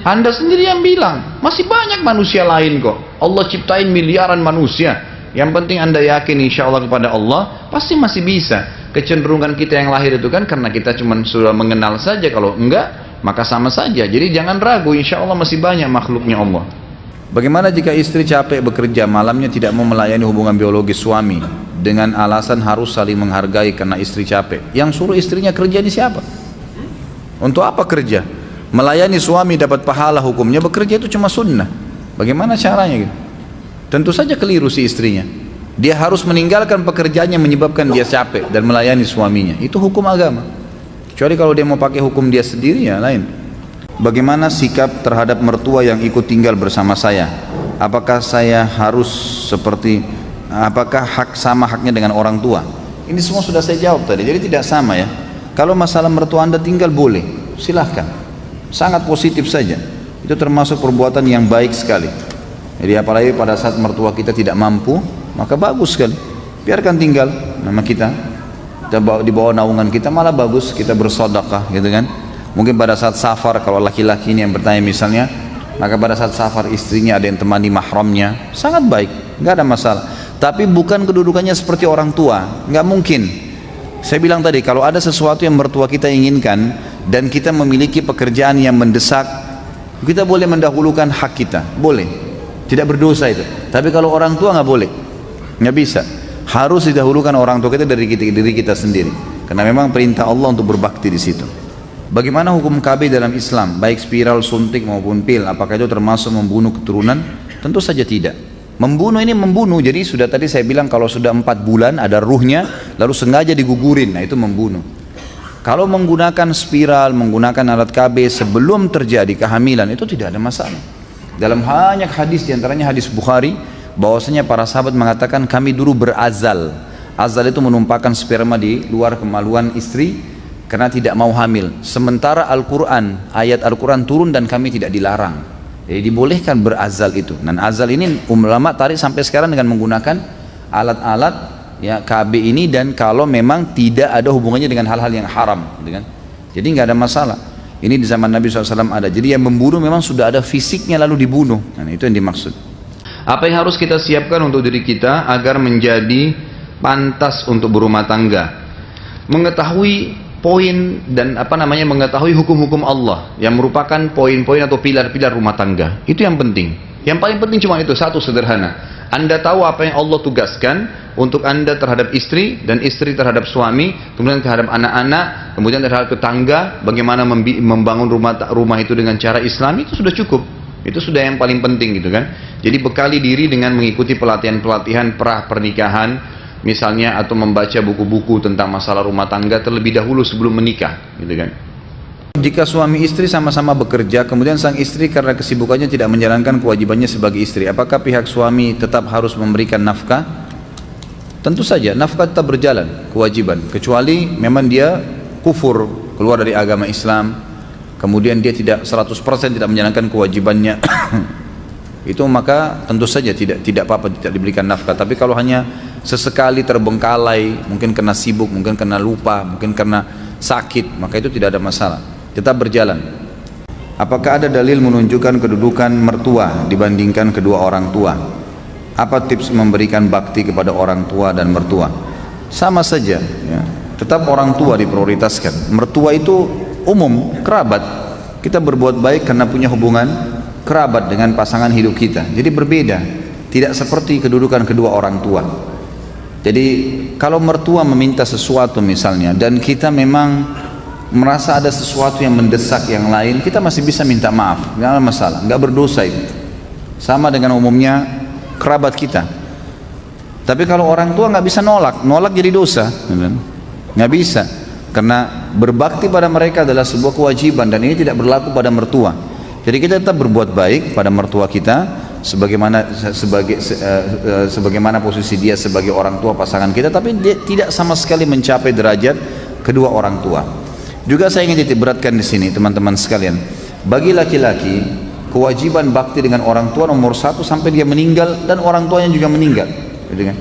Anda sendiri yang bilang, masih banyak manusia lain kok. Allah ciptain miliaran manusia. Yang penting Anda yakin insya Allah kepada Allah, pasti masih bisa. Kecenderungan kita yang lahir itu kan karena kita cuma sudah mengenal saja. Kalau enggak, maka sama saja. Jadi jangan ragu, insya Allah masih banyak makhluknya Allah. Bagaimana jika istri capek bekerja, malamnya tidak mau melayani hubungan biologis suami dengan alasan harus saling menghargai karena istri capek? Yang suruh istrinya kerja ini siapa? Untuk apa kerja? Melayani suami dapat pahala hukumnya, bekerja itu cuma sunnah. Bagaimana caranya gitu? Tentu saja keliru si istrinya. Dia harus meninggalkan pekerjaannya menyebabkan dia capek dan melayani suaminya. Itu hukum agama. Kecuali kalau dia mau pakai hukum dia sendiri, ya lain. Bagaimana sikap terhadap mertua yang ikut tinggal bersama saya? Apakah saya harus apakah sama haknya dengan orang tua? Ini semua sudah saya jawab tadi. Jadi tidak sama ya. Kalau masalah mertua Anda tinggal boleh, silahkan. Sangat positif saja. Itu termasuk perbuatan yang baik sekali. Jadi apalagi pada saat mertua kita tidak mampu, maka bagus sekali. Biarkan tinggal nama kita di bawah naungan kita, malah bagus kita bersedekah gitu kan. Mungkin pada saat safar, kalau laki-laki ini yang bertanya misalnya, maka pada saat safar istrinya ada yang temani mahramnya, sangat baik, nggak ada masalah. Tapi bukan kedudukannya seperti orang tua, nggak mungkin. Saya bilang tadi, kalau ada sesuatu yang mertua kita inginkan dan kita memiliki pekerjaan yang mendesak, kita boleh mendahulukan hak kita, boleh, tidak berdosa itu. Tapi kalau orang tua nggak boleh, nggak bisa. Harus didahulukan orang tua kita dari diri kita sendiri, karena memang perintah Allah untuk berbakti di situ. Bagaimana hukum KB dalam Islam, baik spiral, suntik maupun pil? Apakah itu termasuk membunuh keturunan? Tentu saja tidak. Membunuh ini membunuh, jadi sudah tadi saya bilang kalau sudah 4 bulan ada ruhnya, lalu sengaja digugurin, nah itu membunuh. Kalau menggunakan spiral, menggunakan alat KB sebelum terjadi kehamilan, itu tidak ada masalah. Dalam banyak hadis, diantaranya hadis Bukhari, bahwasanya para sahabat mengatakan kami dulu berazal. Azal itu menumpahkan sperma di luar kemaluan istri karena tidak mau hamil. Sementara Al-Quran, ayat Al-Quran turun dan kami tidak dilarang. Jadi dibolehkan berazal itu. Dan azal ini ulama tarik sampai sekarang dengan menggunakan alat-alat ya KB ini, dan kalau memang tidak ada hubungannya dengan hal-hal yang haram, gitu kan? Jadi nggak ada masalah. Ini di zaman Nabi SAW ada. Jadi yang membunuh memang sudah ada fisiknya lalu dibunuh. Nah, itu yang dimaksud. Apa yang harus kita siapkan untuk diri kita agar menjadi pantas untuk berumah tangga? Mengetahui poin dan mengetahui hukum-hukum Allah yang merupakan poin-poin atau pilar-pilar rumah tangga. Itu yang penting. Yang paling penting cuma itu, satu, sederhana. Anda tahu apa yang Allah tugaskan untuk Anda terhadap istri, dan istri terhadap suami, kemudian terhadap anak-anak, kemudian terhadap tetangga, bagaimana membangun rumah itu dengan cara Islam, itu sudah cukup. Itu sudah yang paling penting gitu kan. Jadi bekali diri dengan mengikuti pelatihan-pelatihan pernikahan misalnya, atau membaca buku-buku tentang masalah rumah tangga terlebih dahulu sebelum menikah gitu kan. Jika suami istri sama-sama bekerja, kemudian sang istri karena kesibukannya tidak menjalankan kewajibannya sebagai istri, apakah pihak suami tetap harus memberikan nafkah? Tentu saja nafkah tetap berjalan, kewajiban, kecuali memang dia kufur, keluar dari agama Islam, kemudian dia tidak 100% tidak menjalankan kewajibannya itu maka tentu saja tidak apa-apa, tidak diberikan nafkah. Tapi kalau hanya sesekali terbengkalai, mungkin karena sibuk, mungkin karena lupa, mungkin karena sakit, maka itu tidak ada masalah, tetap berjalan. Apakah ada dalil menunjukkan kedudukan mertua dibandingkan kedua orang tua? Apa tips memberikan bakti kepada orang tua dan mertua? Sama saja ya. Tetap orang tua diprioritaskan. Mertua itu umum, kerabat. Kita berbuat baik karena punya hubungan kerabat dengan pasangan hidup kita. Jadi berbeda, tidak seperti kedudukan kedua orang tua. Jadi kalau mertua meminta sesuatu misalnya, dan kita memang merasa ada sesuatu yang mendesak yang lain, kita masih bisa minta maaf, nggak ada masalah, nggak berdosa itu. Sama dengan umumnya kerabat kita. Tapi kalau orang tua nggak bisa nolak jadi dosa, nggak bisa. Karena berbakti pada mereka adalah sebuah kewajiban, dan ini tidak berlaku pada mertua. Jadi kita tetap berbuat baik pada mertua kita sebagaimana posisi dia sebagai orang tua pasangan kita, tapi dia tidak sama sekali mencapai derajat kedua orang tua. Juga saya ingin titik beratkan di sini teman-teman sekalian, bagi laki-laki kewajiban bakti dengan orang tua nomor 1 sampai dia meninggal dan orang tuanya juga meninggal, gitu kan?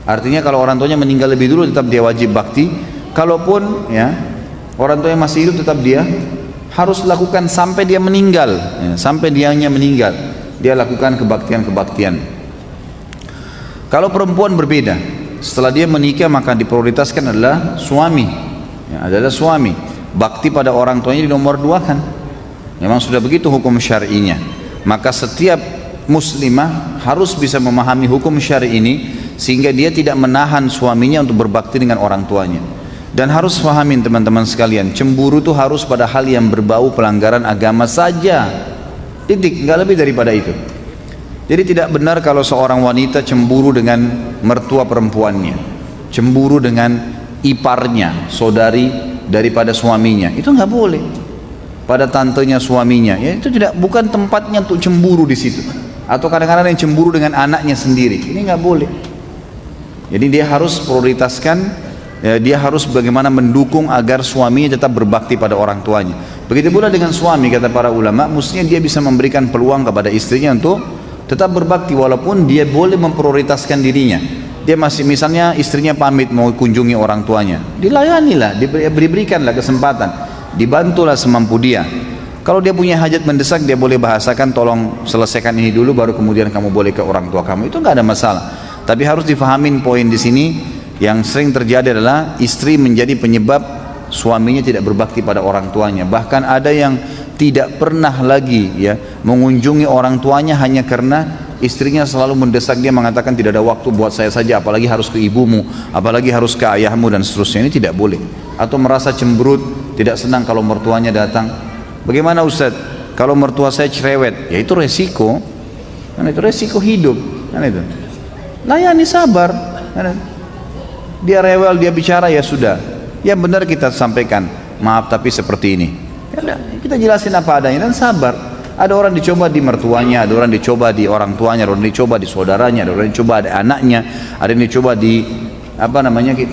Artinya kalau orang tuanya meninggal lebih dulu tetap dia wajib bakti, kalaupun ya orang tuanya masih hidup tetap dia harus lakukan sampai dia meninggal, ya, sampai dianya meninggal dia lakukan kebaktian-kebaktian. Kalau perempuan berbeda, setelah dia menikah maka diprioritaskan adalah suami, ya, adalah suami. Bakti pada orang tuanya di nomor dua kan, memang sudah begitu hukum syar'inya. Maka setiap muslimah harus bisa memahami hukum syar'i ini sehingga dia tidak menahan suaminya untuk berbakti dengan orang tuanya. Dan harus pahamin teman-teman sekalian, cemburu itu harus pada hal yang berbau pelanggaran agama saja, titik, nggak lebih daripada itu. Jadi tidak benar kalau seorang wanita cemburu dengan mertua perempuannya, cemburu dengan iparnya, saudari daripada suaminya, itu nggak boleh. Pada tantenya suaminya, ya itu bukan tempatnya untuk cemburu di situ. Atau kadang-kadang yang cemburu dengan anaknya sendiri, ini nggak boleh. Jadi dia harus prioritaskan, ya, dia harus bagaimana mendukung agar suaminya tetap berbakti pada orang tuanya. Begitu pula dengan suami, kata para ulama, mestinya dia bisa memberikan peluang kepada istrinya untuk tetap berbakti walaupun dia boleh memprioritaskan dirinya. Dia masih, misalnya istrinya pamit mau kunjungi orang tuanya, dilayanilah, diberikanlah kesempatan, dibantulah semampu dia. Kalau dia punya hajat mendesak, dia boleh bahasakan, tolong selesaikan ini dulu baru kemudian kamu boleh ke orang tua kamu, itu nggak ada masalah. Tapi harus difahamin poin di sini, yang sering terjadi adalah istri menjadi penyebab suaminya tidak berbakti pada orang tuanya. Bahkan ada yang tidak pernah lagi, ya, mengunjungi orang tuanya hanya karena istrinya selalu mendesak dia, mengatakan tidak ada waktu buat saya saja, apalagi harus ke ibumu, apalagi harus ke ayahmu dan seterusnya. Ini tidak boleh. Atau merasa cemberut, tidak senang kalau mertuanya datang. Bagaimana Ustaz? Kalau mertua saya cerewet, ya itu resiko, kan itu resiko hidup, kan itu. Layani, sabar, kan? Dia rewel, dia bicara, ya sudah. Yang benar kita sampaikan, maaf tapi seperti ini. Ya, kita jelasin apa adanya dan sabar. Ada orang dicoba di mertuanya, ada orang dicoba di orang tuanya, ada orang dicoba di saudaranya, ada orang dicoba di anaknya, ada yang dicoba di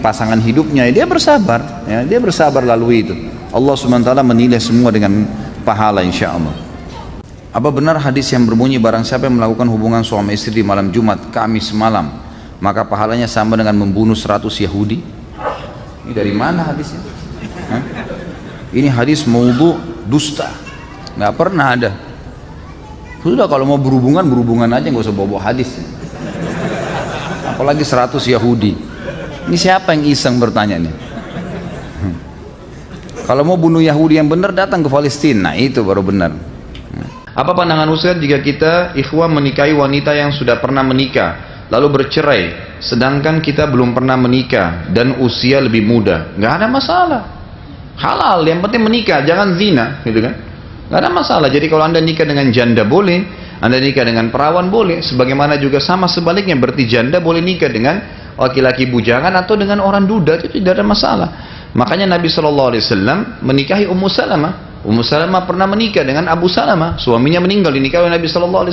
pasangan hidupnya. Dia bersabar, ya, dia bersabar lalui itu. Allah SWT menilai semua dengan pahala insyaallah. Apa benar hadis yang berbunyi barang siapa yang melakukan hubungan suami istri di malam Jumat, Kamis malam, maka pahalanya sama dengan membunuh 100 Yahudi? Ini dari mana hadisnya? Hah? Ini hadis maudhu, dusta, nggak pernah ada. Sudah, kalau mau berhubungan aja, nggak usah bawa hadis. Apalagi 100 Yahudi. Ini siapa yang iseng bertanya nih? Kalau mau bunuh Yahudi yang benar, datang ke Palestina, nah itu baru benar. Apa pandangan Ustaz jika kita ikhwah menikahi wanita yang sudah pernah menikah lalu bercerai, sedangkan kita belum pernah menikah dan usia lebih muda? Nggak ada masalah, halal, yang penting menikah, jangan zina, gitu kan? Nggak ada masalah. Jadi kalau anda nikah dengan janda boleh, anda nikah dengan perawan boleh, sebagaimana juga sama sebaliknya, berarti janda boleh nikah dengan laki-laki bujangan atau dengan orang duda, itu tidak ada masalah. Makanya Nabi SAW menikahi Ummu Salamah. Ummu Salamah pernah menikah dengan Abu Salamah, suaminya meninggal, dinikahi oleh Nabi SAW,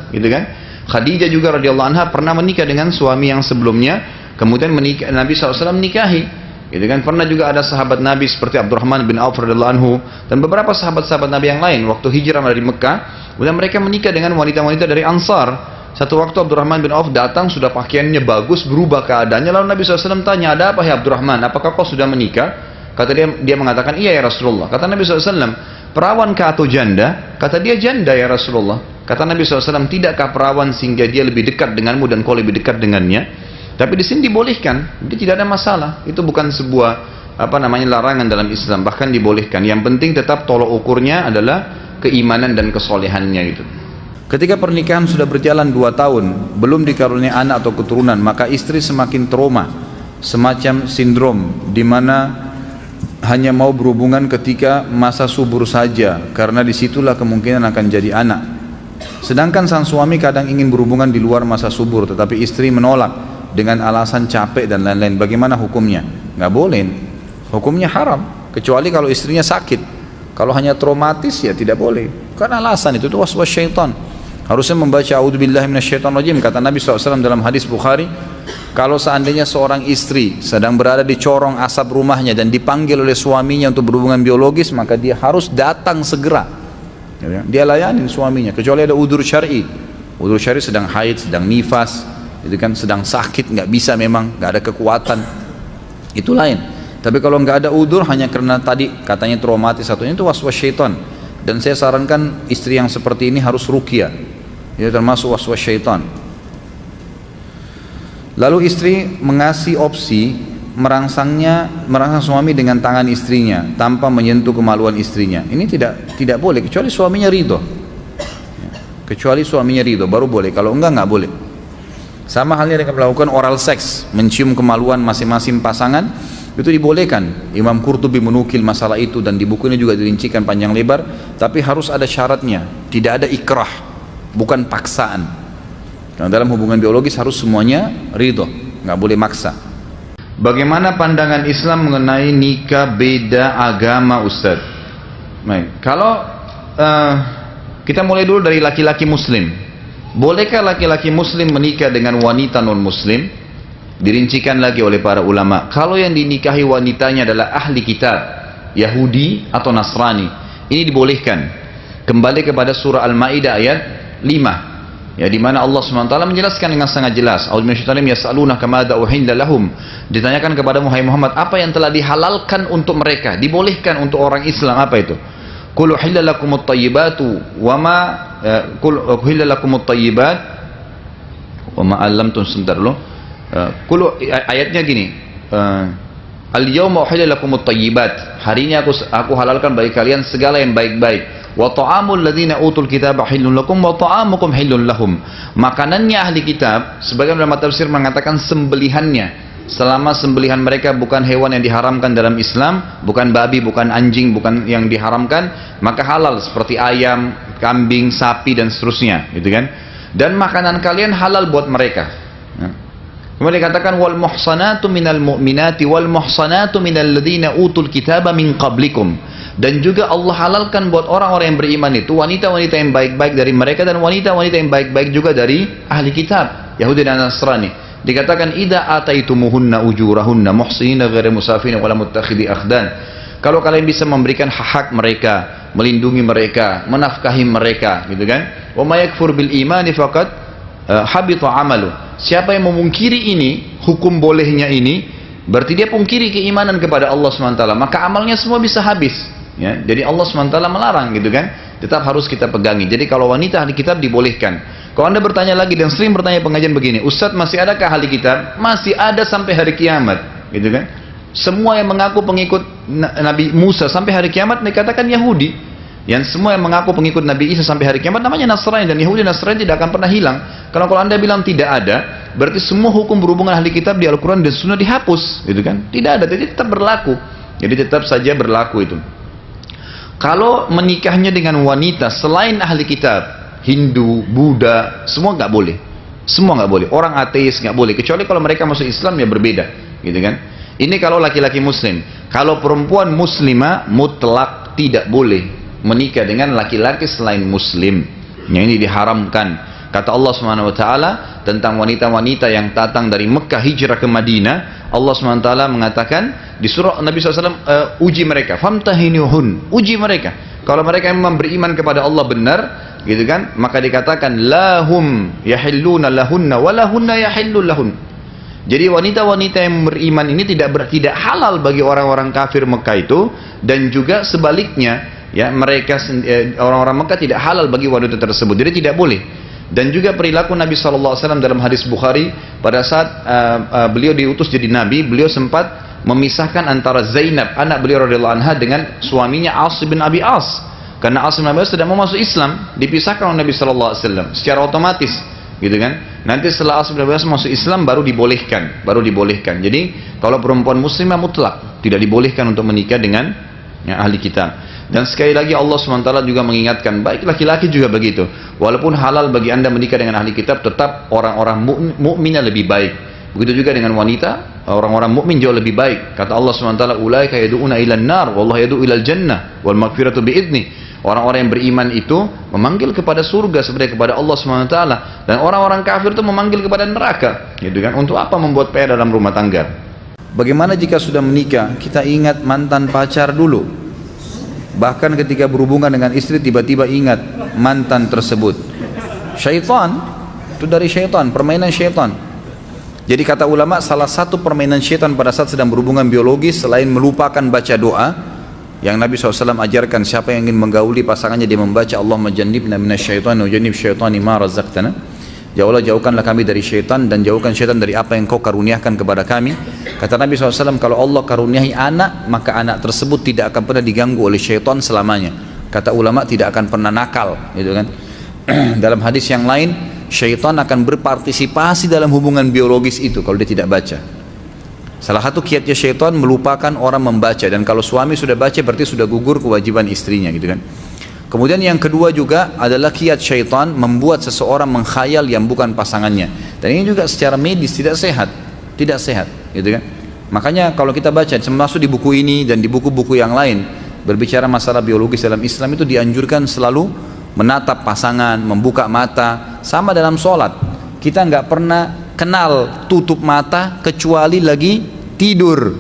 gitu kan? Khadijah juga radhiyallahu anha pernah menikah dengan suami yang sebelumnya, kemudian menikah, Nabi SAW menikahi, gitu kan? Pernah juga ada sahabat Nabi seperti Abdurrahman bin Auf radhiyallahu anhu dan beberapa sahabat-sahabat Nabi yang lain waktu hijrah dari Mekah, kemudian mereka menikah dengan wanita-wanita dari Ansar. Satu waktu Abdurrahman bin Auf datang, sudah pakaiannya bagus, berubah keadaannya, lalu Nabi SAW tanya, ada apa ya Abdurrahman, apakah kau sudah menikah? Kata dia mengatakan, iya ya Rasulullah. Kata Nabi SAW, perawankah atau janda? Kata dia, janda ya Rasulullah. Kata Nabi SAW, tidakkah perawan sehingga dia lebih dekat denganmu dan kau lebih dekat dengannya? Tapi di sini dibolehkan, jadi tidak ada masalah. Itu bukan sebuah larangan dalam Islam, bahkan dibolehkan. Yang penting tetap tolok ukurnya adalah keimanan dan kesolehannya itu. Ketika pernikahan sudah berjalan 2 tahun, belum dikaruniai anak atau keturunan, maka istri semakin trauma, semacam sindrom, di mana hanya mau berhubungan ketika masa subur saja, karena disitulah kemungkinan akan jadi anak. Sedangkan sang suami kadang ingin berhubungan di luar masa subur, tetapi istri menolak dengan alasan capek dan lain-lain. Bagaimana hukumnya? Nggak boleh, hukumnya haram, kecuali kalau istrinya sakit. Kalau hanya traumatis ya tidak boleh, karena alasan itu waswas syaitan. Harusnya membaca a'udzubillahi minasyaitonirrajim. Kata Nabi SAW dalam hadis Bukhari, kalau seandainya seorang istri sedang berada di corong asap rumahnya dan dipanggil oleh suaminya untuk berhubungan biologis, maka dia harus datang segera. Dia layanin suaminya, kecuali ada udzur syar'i. Udzur syar'i sedang haid, sedang nifas, itu kan sedang sakit, nggak bisa, memang nggak ada kekuatan, itu lain. Tapi kalau nggak ada udzur hanya karena tadi katanya traumatis satunya, itu waswas syaitan. Dan saya sarankan istri yang seperti ini harus ruqyah. Ya, termasuk waswas syaitan. Lalu istri mengasih opsi merangsang suami dengan tangan istrinya tanpa menyentuh kemaluan istrinya. Ini tidak boleh kecuali suaminya ridho. Kecuali suaminya ridho baru boleh. Kalau enggak boleh. Sama halnya dengan melakukan oral sex, mencium kemaluan masing-masing pasangan, itu dibolehkan. Imam Qurtubi menukil masalah itu dan di bukunya juga dirincikan panjang lebar. Tapi harus ada syaratnya. Tidak ada ikrah, bukan paksaan. Karena dalam hubungan biologis harus semuanya ridho, nggak boleh maksa. Bagaimana pandangan Islam mengenai nikah beda agama, Ustaz? Baik, kalau kita mulai dulu dari laki-laki muslim. Bolehkah laki-laki muslim menikah dengan wanita non-muslim? Dirincikan lagi oleh para ulama. Kalau yang dinikahi wanitanya adalah ahli kitab, Yahudi atau Nasrani, ini dibolehkan. Kembali kepada surah Al-Maidah ayat 5. Ya, di mana Allah SWT menjelaskan dengan sangat jelas. Ditanyakan kepada Muhammad, apa yang telah dihalalkan untuk mereka, dibolehkan untuk orang Islam, apa itu? Qul uhilla lakumut thayyibatu wa ma uhilla lakumut thayyibat wa ma allamtum, sebentar loh. Ayatnya gini. Al-yawma uhilla lakumut thayyibat. Hari ini aku halalkan bagi kalian segala yang baik-baik. Wa ta'amul ladzina utul kitaba hillun lakum wa ta'amukum hillun lahum. Makanannya ahli kitab, sebagian ulama tafsir mengatakan sembelihannya. Selama sembelihan mereka bukan hewan yang diharamkan dalam Islam, bukan babi, bukan anjing, bukan yang diharamkan, maka halal seperti ayam, kambing, sapi dan seterusnya, gitu kan? Dan makanan kalian halal buat mereka. Kemudian dikatakan wal muhsanatu minal mu'minati wal muhsanatu minal ladzina utul kitaba min qablikum. Dan juga Allah halalkan buat orang-orang yang beriman itu wanita-wanita yang baik-baik dari mereka dan wanita-wanita yang baik-baik juga dari ahli kitab, Yahudi dan Nasrani. Dikatakan idza ataitumuhunna ujurahunna muhsinina ghairu musafina wala muttakhidhi akhdan. Kalau kalian bisa memberikan hak-hak mereka, melindungi mereka, menafkahi mereka, gitu kan? Wa may yakfur bil imani faqad habita amalu. Siapa yang memungkiri ini, hukum bolehnya ini, berarti dia pungkiri keimanan kepada Allah SWT, maka amalnya semua bisa habis. Ya, jadi Allah SWT melarang, gitu kan? Tetap harus kita pegangi. Jadi kalau wanita ahli kitab dibolehkan. Kalau anda bertanya lagi dan sering bertanya pengajian begini, Ustadz masih adakah ahli kitab? Masih ada sampai hari kiamat, gitu kan? Semua yang mengaku pengikut Nabi Musa sampai hari kiamat dikatakan Yahudi. Yang semua yang mengaku pengikut Nabi Isa sampai hari kiamat namanya Nasrani, dan Yahudi Nasrani tidak akan pernah hilang. Karena kalau anda bilang tidak ada, berarti semua hukum berhubungan ahli kitab di Al-Quran dan Sunnah dihapus, gitu kan? Tidak ada, jadi tetap berlaku. Jadi tetap saja berlaku itu. Kalau menikahnya dengan wanita selain ahli kitab, Hindu, Buddha, semua nggak boleh. Semua nggak boleh. Orang ateis nggak boleh. Kecuali kalau mereka masuk Islam ya berbeda, gitu kan? Ini kalau laki-laki Muslim. Kalau perempuan Muslimah mutlak tidak boleh menikah dengan laki-laki selain Muslim. Yang ini diharamkan. Kata Allah Subhanahu Wa Taala tentang wanita-wanita yang datang dari Mekah hijrah ke Madinah, Allah Subhanahu Wa Taala mengatakan di surah Nabi SAW, uji mereka, famtahinuhun, uji mereka. Kalau mereka memang beriman kepada Allah benar, gitu kan, maka dikatakan lahum yahilluna lahunna wa lahunna yahillun lahun. Jadi wanita-wanita yang beriman ini tidak halal bagi orang-orang kafir Mekah itu, dan juga sebaliknya, ya, mereka orang-orang Mekah tidak halal bagi wanita tersebut. Jadi tidak boleh. Dan juga perilaku Nabi SAW dalam hadis Bukhari, pada saat beliau diutus jadi Nabi, beliau sempat memisahkan antara Zainab, anak beliau radhiyallahu anha, dengan suaminya As bin Abi As. Karena As bin Abi As tidak mau masuk Islam, dipisahkan oleh Nabi SAW secara otomatis, gitu kan? Nanti setelah As bin Abi As masuk Islam baru dibolehkan. Jadi kalau perempuan muslimah mutlak tidak dibolehkan untuk menikah dengan ahli kitab. Dan sekali lagi Allah SWT juga mengingatkan, baik laki-laki juga begitu. Walaupun halal bagi anda menikah dengan ahli kitab, tetap orang-orang mukminnya lebih baik. Begitu juga dengan wanita, orang-orang mukmin jauh lebih baik. Kata Allah SWT, ulaika yad'una ilan nar, wallahu yad'u ilal jannah, wal maghfiratu bi'idni. Orang-orang yang beriman itu memanggil kepada surga seperti kepada Allah SWT. Dan orang-orang kafir itu memanggil kepada neraka. Gitu kan? Untuk apa membuat PR dalam rumah tangga? Bagaimana jika sudah menikah, kita ingat mantan pacar dulu? Bahkan ketika berhubungan dengan istri tiba-tiba ingat mantan tersebut. Syaitan, itu dari syaitan, permainan syaitan. Jadi kata ulama, salah satu permainan syaitan pada saat sedang berhubungan biologis selain melupakan baca doa yang Nabi SAW ajarkan, siapa yang ingin menggauli pasangannya dia membaca Allahumma jannibna minasyaitani wa jannib syaitani ma razaqtana. Ya Allah, jauhkanlah kami dari syaitan dan jauhkan syaitan dari apa yang kau karuniakan kepada kami. Kata Nabi SAW, kalau Allah karuniai anak, maka anak tersebut tidak akan pernah diganggu oleh syaitan selamanya. Kata ulama, tidak akan pernah nakal, gitu kan. Dalam hadis yang lain, syaitan akan berpartisipasi dalam hubungan biologis itu kalau dia tidak baca. Salah satu kiatnya syaitan melupakan orang membaca, dan kalau suami sudah baca berarti sudah gugur kewajiban istrinya, gitu kan. Kemudian yang kedua juga adalah kiat syaitan membuat seseorang mengkhayal yang bukan pasangannya, dan ini juga secara medis tidak sehat, gitu kan. Makanya kalau kita baca, termasuk di buku ini dan di buku-buku yang lain berbicara masalah biologis dalam Islam, itu dianjurkan selalu menatap pasangan, membuka mata. Sama dalam sholat, kita nggak pernah kenal tutup mata kecuali lagi tidur.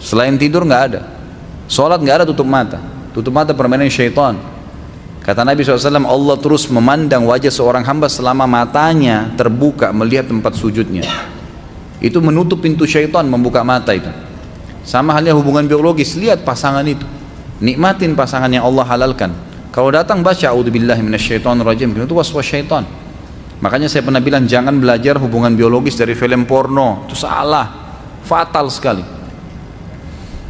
Selain tidur nggak ada. Sholat nggak ada tutup mata. Tutup mata permainan syaitan. Kata Nabi SAW, Allah terus memandang wajah seorang hamba selama matanya terbuka melihat tempat sujudnya. Itu menutup pintu syaitan, membuka mata itu. Sama halnya hubungan biologis, lihat pasangan itu, nikmatin pasangan yang Allah halalkan. Kalau datang baca a'udzubillahi minasyaitonirrajim, itu waswas syaitan. Makanya saya pernah bilang, jangan belajar hubungan biologis dari film porno, itu salah, fatal sekali.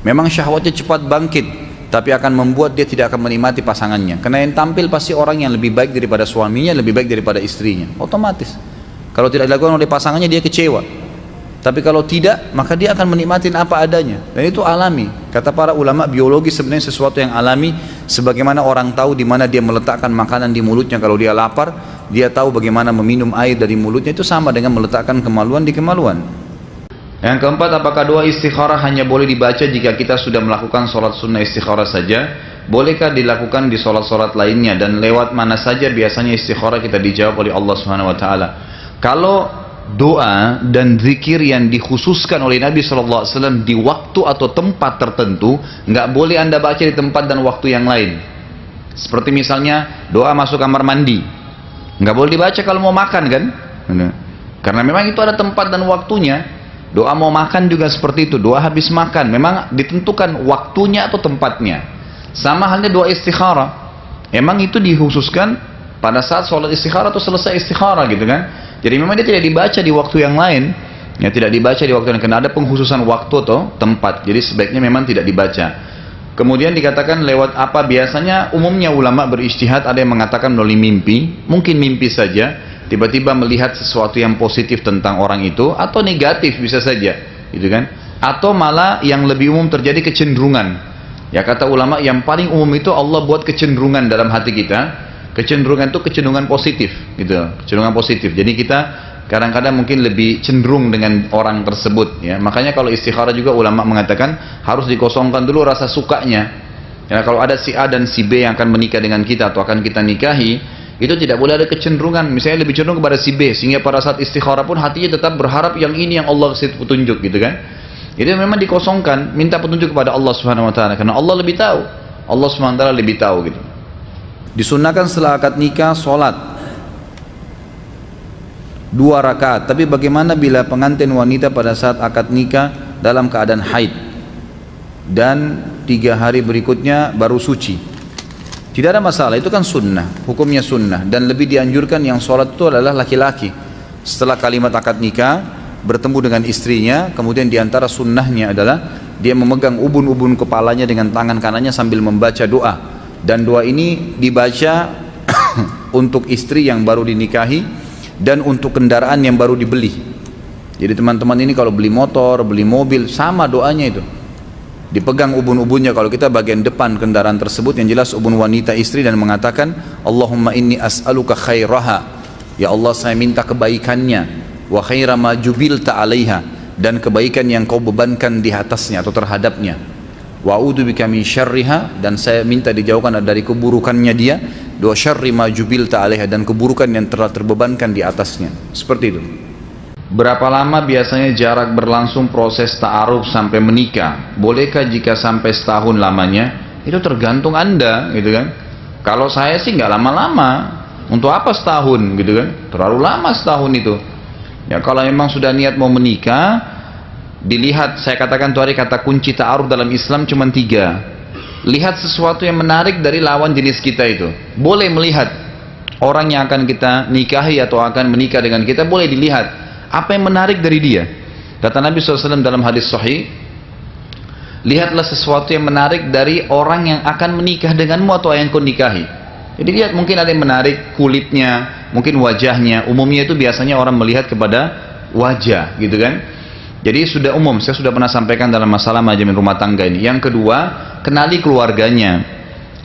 Memang syahwatnya cepat bangkit, tapi akan membuat dia tidak akan menikmati pasangannya. Karena yang tampil pasti orang yang lebih baik daripada suaminya, lebih baik daripada istrinya, otomatis. Kalau tidak dilakukan oleh pasangannya, dia kecewa. Tapi kalau tidak, maka dia akan menikmati apa adanya, dan itu alami. Kata para ulama, biologi sebenarnya sesuatu yang alami. Sebagaimana orang tahu di mana dia meletakkan makanan di mulutnya kalau dia lapar, dia tahu bagaimana meminum air dari mulutnya, itu sama dengan meletakkan kemaluan di kemaluan. Yang keempat, apakah doa istikharah hanya boleh dibaca jika kita sudah melakukan sholat sunnah istikharah saja? Bolehkah dilakukan di sholat-sholat lainnya, dan lewat mana saja biasanya istikharah kita dijawab oleh Allah Subhanahu Wa Taala? Kalau doa dan zikir yang dikhususkan oleh Nabi SAW di waktu atau tempat tertentu, nggak boleh anda baca di tempat dan waktu yang lain. Seperti misalnya doa masuk kamar mandi, nggak boleh dibaca kalau mau makan, kan? Karena memang itu ada tempat dan waktunya. Doa mau makan juga seperti itu, doa habis makan memang ditentukan waktunya atau tempatnya. Sama halnya doa istikharah, emang itu dikhususkan pada saat sholat istikharah atau selesai istikharah, gitu kan. Jadi memang dia tidak dibaca di waktu yang lain, ya, tidak dibaca di waktu yang lain, karena ada pengkhususan waktu atau tempat. Jadi sebaiknya memang tidak dibaca. Kemudian dikatakan lewat apa? Biasanya umumnya ulama berijtihad, ada yang mengatakan melalui mimpi, mungkin mimpi saja, tiba-tiba melihat sesuatu yang positif tentang orang itu, atau negatif bisa saja, gitu kan. Atau malah yang lebih umum terjadi kecenderungan. Ya, kata ulama yang paling umum itu Allah buat kecenderungan dalam hati kita. Kecenderungan itu kecenderungan positif, gitu, kecenderungan positif. Jadi kita kadang-kadang mungkin lebih cenderung dengan orang tersebut, ya. Makanya kalau istikharah juga ulama mengatakan harus dikosongkan dulu rasa sukanya. Ya, kalau ada si A dan si B yang akan menikah dengan kita atau akan kita nikahi, itu tidak boleh ada kecenderungan, misalnya lebih cenderung kepada si B, sehingga pada saat istikharah pun hatinya tetap berharap yang ini yang Allah kasih petunjuk, gitu kan. Jadi memang dikosongkan, minta petunjuk kepada Allah Subhanahu Wa Taala, karena Allah lebih tahu, Allah Subhanahu Wa Taala lebih tahu, gitu. Disunnahkan setelah akad nikah sholat 2 rakaat. Tapi bagaimana bila pengantin wanita pada saat akad nikah dalam keadaan haid dan 3 hari berikutnya baru suci? Tidak ada masalah, itu kan sunnah, hukumnya sunnah. Dan lebih dianjurkan yang sholat itu adalah laki-laki. Setelah kalimat akad nikah bertemu dengan istrinya, kemudian diantara sunnahnya adalah dia memegang ubun-ubun kepalanya dengan tangan kanannya sambil membaca doa. Dan doa ini dibaca untuk istri yang baru dinikahi dan untuk kendaraan yang baru dibeli. Jadi teman-teman ini kalau beli motor, beli mobil, sama doanya itu. Dipegang ubun-ubunnya, kalau kita bagian depan kendaraan tersebut yang jelas ubun wanita istri, dan mengatakan Allahumma inni as'aluka khairaha, ya Allah saya minta kebaikannya, wa khaira ma jubilta alaiha, dan kebaikan yang kau bebankan di atasnya atau terhadapnya. Wa'udzubika min syarriha, dan saya minta dijauhkan dari keburukannya dia, wa syarri ma jubilta alaiha, dan keburukan yang telah terbebankan di atasnya. Seperti itu. Berapa lama biasanya jarak berlangsung proses ta'aruf sampai menikah? Bolehkah jika sampai setahun lamanya? Itu tergantung Anda, gitu kan. Kalau saya sih nggak lama-lama. Untuk apa setahun, gitu kan? Terlalu lama setahun itu. Ya, kalau memang sudah niat mau menikah, dilihat, saya katakan tuh hari kata kunci ta'aruf dalam Islam cuma 3. Lihat sesuatu yang menarik dari lawan jenis kita itu. Boleh melihat orang yang akan kita nikahi atau akan menikah dengan kita, boleh dilihat apa yang menarik dari dia. Kata Nabi SAW dalam hadis sahih, lihatlah sesuatu yang menarik dari orang yang akan menikah denganmu atau yang kau nikahi. Jadi lihat, mungkin ada yang menarik kulitnya, mungkin wajahnya. Umumnya itu biasanya orang melihat kepada wajah, gitu kan. Jadi sudah umum, saya sudah pernah sampaikan dalam masalah manajemen rumah tangga ini. Yang kedua, kenali keluarganya.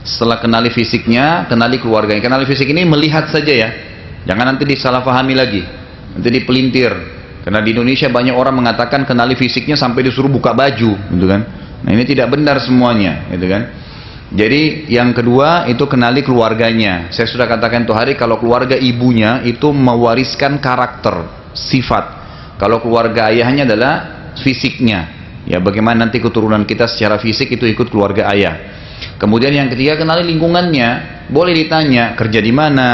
Setelah kenali fisiknya, kenali keluarganya. Kenali fisik ini melihat saja ya, jangan nanti disalahpahami lagi, nanti dipelintir. Karena di Indonesia banyak orang mengatakan kenali fisiknya sampai disuruh buka baju, gitu kan. Nah ini tidak benar semuanya, gitu kan. Jadi yang kedua itu kenali keluarganya. Saya sudah katakan tuh hari, kalau keluarga ibunya itu mewariskan karakter, sifat. Kalau keluarga ayahnya adalah fisiknya. Ya, bagaimana nanti keturunan kita secara fisik itu ikut keluarga ayah. Kemudian yang ketiga, kenali lingkungannya. Boleh ditanya kerja di mana,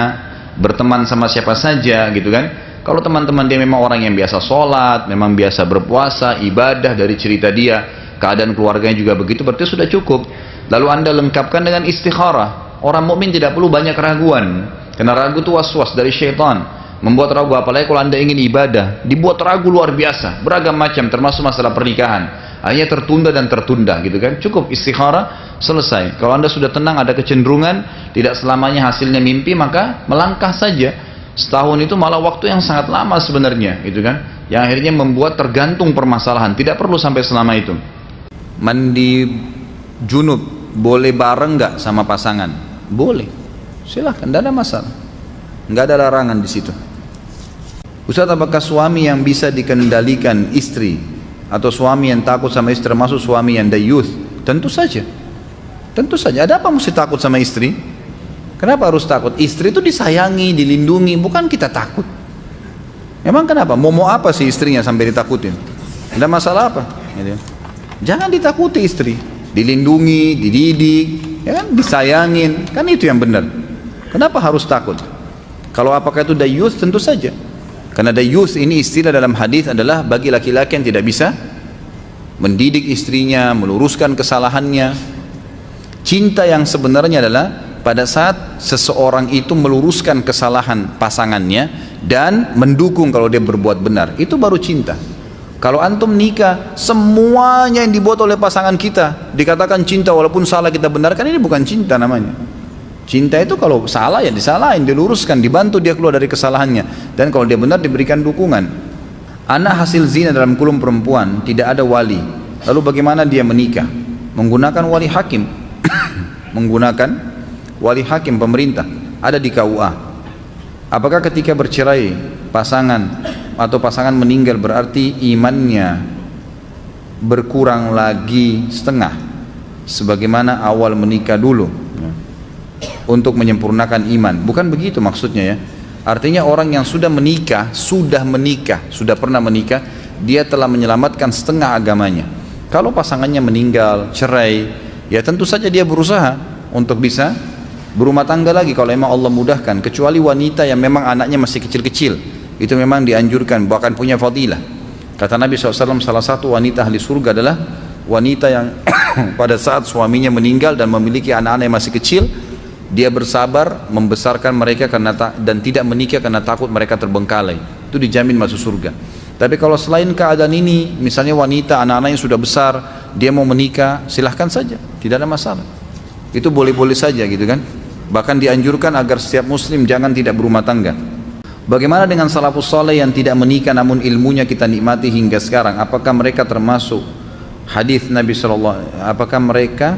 berteman sama siapa saja, gitu kan. Kalau teman-teman dia memang orang yang biasa sholat, memang biasa berpuasa, ibadah dari cerita dia, keadaan keluarganya juga begitu, berarti sudah cukup. Lalu anda lengkapkan dengan istikharah. Orang mukmin tidak perlu banyak keraguan, karena ragu itu was-was dari syaitan, membuat ragu. Apalagi kalau anda ingin ibadah, dibuat ragu luar biasa, beragam macam, termasuk masalah pernikahan. Hanya tertunda dan tertunda, gitu kan. Cukup istikharah, selesai. Kalau anda sudah tenang, ada kecenderungan tidak selamanya hasilnya mimpi, maka melangkah saja. Setahun itu malah waktu yang sangat lama sebenarnya, gitu kan, yang akhirnya membuat tergantung permasalahan. Tidak perlu sampai selama itu. Mandi junub boleh bareng nggak sama pasangan? Boleh, silahkan, tidak ada masalah, nggak ada larangan di situ. Ustaz, apakah suami yang bisa dikendalikan istri atau suami yang takut sama istri termasuk suami yang dayuth? Tentu saja, tentu saja. Ada apa mesti takut sama istri? Kenapa harus takut? Istri itu disayangi, dilindungi, bukan kita takut. Emang kenapa? Mau apa sih istrinya sampai ditakutin? Ada masalah apa? Jangan ditakuti istri, dilindungi, dididik, ya kan? Disayangin, kan itu yang benar. Kenapa harus takut? Kalau apakah itu dayuth? Tentu saja. Karena dayuth ini istilah dalam hadis adalah bagi laki-laki yang tidak bisa mendidik istrinya, meluruskan kesalahannya. Cinta yang sebenarnya adalah pada saat seseorang itu meluruskan kesalahan pasangannya dan mendukung kalau dia berbuat benar, itu baru cinta. Kalau antum nikah, semuanya yang dibuat oleh pasangan kita dikatakan cinta, walaupun salah kita benarkan, ini bukan cinta namanya. Cinta itu kalau salah ya disalahin, diluruskan, dibantu dia keluar dari kesalahannya, dan kalau dia benar diberikan dukungan. Anak hasil zina dalam kulum perempuan tidak ada wali, lalu bagaimana dia menikah? Menggunakan wali hakim. Menggunakan wali hakim pemerintah, ada di KUA. Apakah ketika bercerai pasangan atau pasangan meninggal berarti imannya berkurang lagi setengah sebagaimana awal menikah dulu untuk menyempurnakan iman? Bukan begitu maksudnya ya. Artinya orang yang sudah menikah, sudah pernah menikah, dia telah menyelamatkan setengah agamanya. Kalau pasangannya meninggal, cerai, ya tentu saja dia berusaha untuk bisa berumah tangga lagi kalau memang Allah mudahkan. Kecuali wanita yang memang anaknya masih kecil-kecil, itu memang dianjurkan, bahkan punya fadilah. Kata Nabi SAW, salah satu wanita ahli surga adalah wanita yang pada saat suaminya meninggal dan memiliki anak-anak yang masih kecil, dia bersabar membesarkan mereka dan tidak menikah karena takut mereka terbengkalai. Itu dijamin masuk surga. Tapi kalau selain keadaan ini, misalnya wanita anak-anaknya sudah besar, dia mau menikah, silahkan saja, tidak ada masalah. Itu boleh-boleh saja, gitu kan. Bahkan dianjurkan agar setiap muslim jangan tidak berumah tangga. Bagaimana dengan salafus saleh yang tidak menikah namun ilmunya kita nikmati hingga sekarang? Apakah mereka termasuk hadis Nabi SAW? Apakah mereka,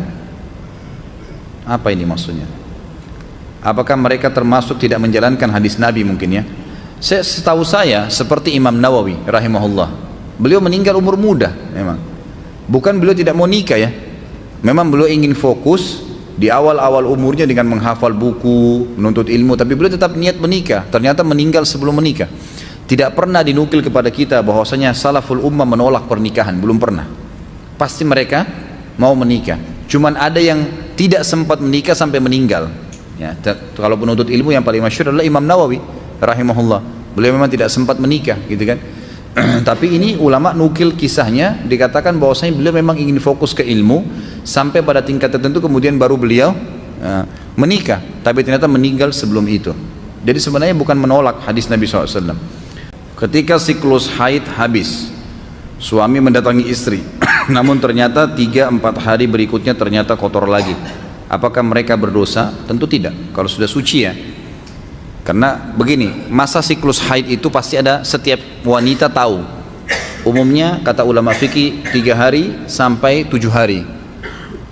apa ini maksudnya? Apakah mereka termasuk tidak menjalankan hadis Nabi mungkin ya? Setahu saya seperti Imam Nawawi rahimahullah, beliau meninggal umur muda memang. Bukan beliau tidak mau nikah ya, memang beliau ingin fokus di awal-awal umurnya dengan menghafal buku, menuntut ilmu, tapi beliau tetap niat menikah. Ternyata meninggal sebelum menikah. Tidak pernah dinukil kepada kita bahwasanya salaful ummah menolak pernikahan, belum pernah. Pasti mereka mau menikah. Cuman ada yang tidak sempat menikah sampai meninggal. Ya, kalau penuntut ilmu yang paling masyhur adalah Imam Nawawi rahimahullah. beliau memang tidak sempat menikah gitu kan. Tapi ini ulama nukil kisahnya, dikatakan bahwasanya beliau memang ingin fokus ke ilmu sampai pada tingkat tertentu, kemudian baru beliau menikah, tapi ternyata meninggal sebelum itu. Jadi sebenarnya bukan menolak hadis Nabi SAW. Ketika siklus haid habis, suami mendatangi istri namun ternyata 3-4 hari berikutnya ternyata kotor lagi, apakah mereka berdosa? Tentu tidak, kalau sudah suci ya. Karena begini, masa siklus haid itu pasti ada, setiap wanita tahu. Umumnya kata ulama fikih 3 hari sampai 7 hari.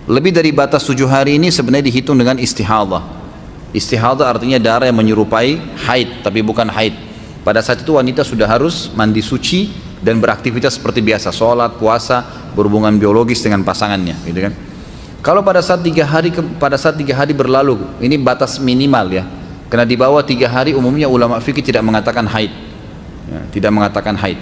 Lebih dari batas 7 hari ini sebenarnya dihitung dengan istihadah. Istihadah artinya darah yang menyerupai haid, tapi bukan haid. Pada saat itu wanita sudah harus mandi suci dan beraktivitas seperti biasa, sholat, puasa, berhubungan biologis dengan pasangannya, gitu kan. Kalau pada saat 3 hari berlalu, ini batas minimal ya. Karena di bawah 3 hari umumnya ulama fikih tidak mengatakan haid, ya, tidak mengatakan haid.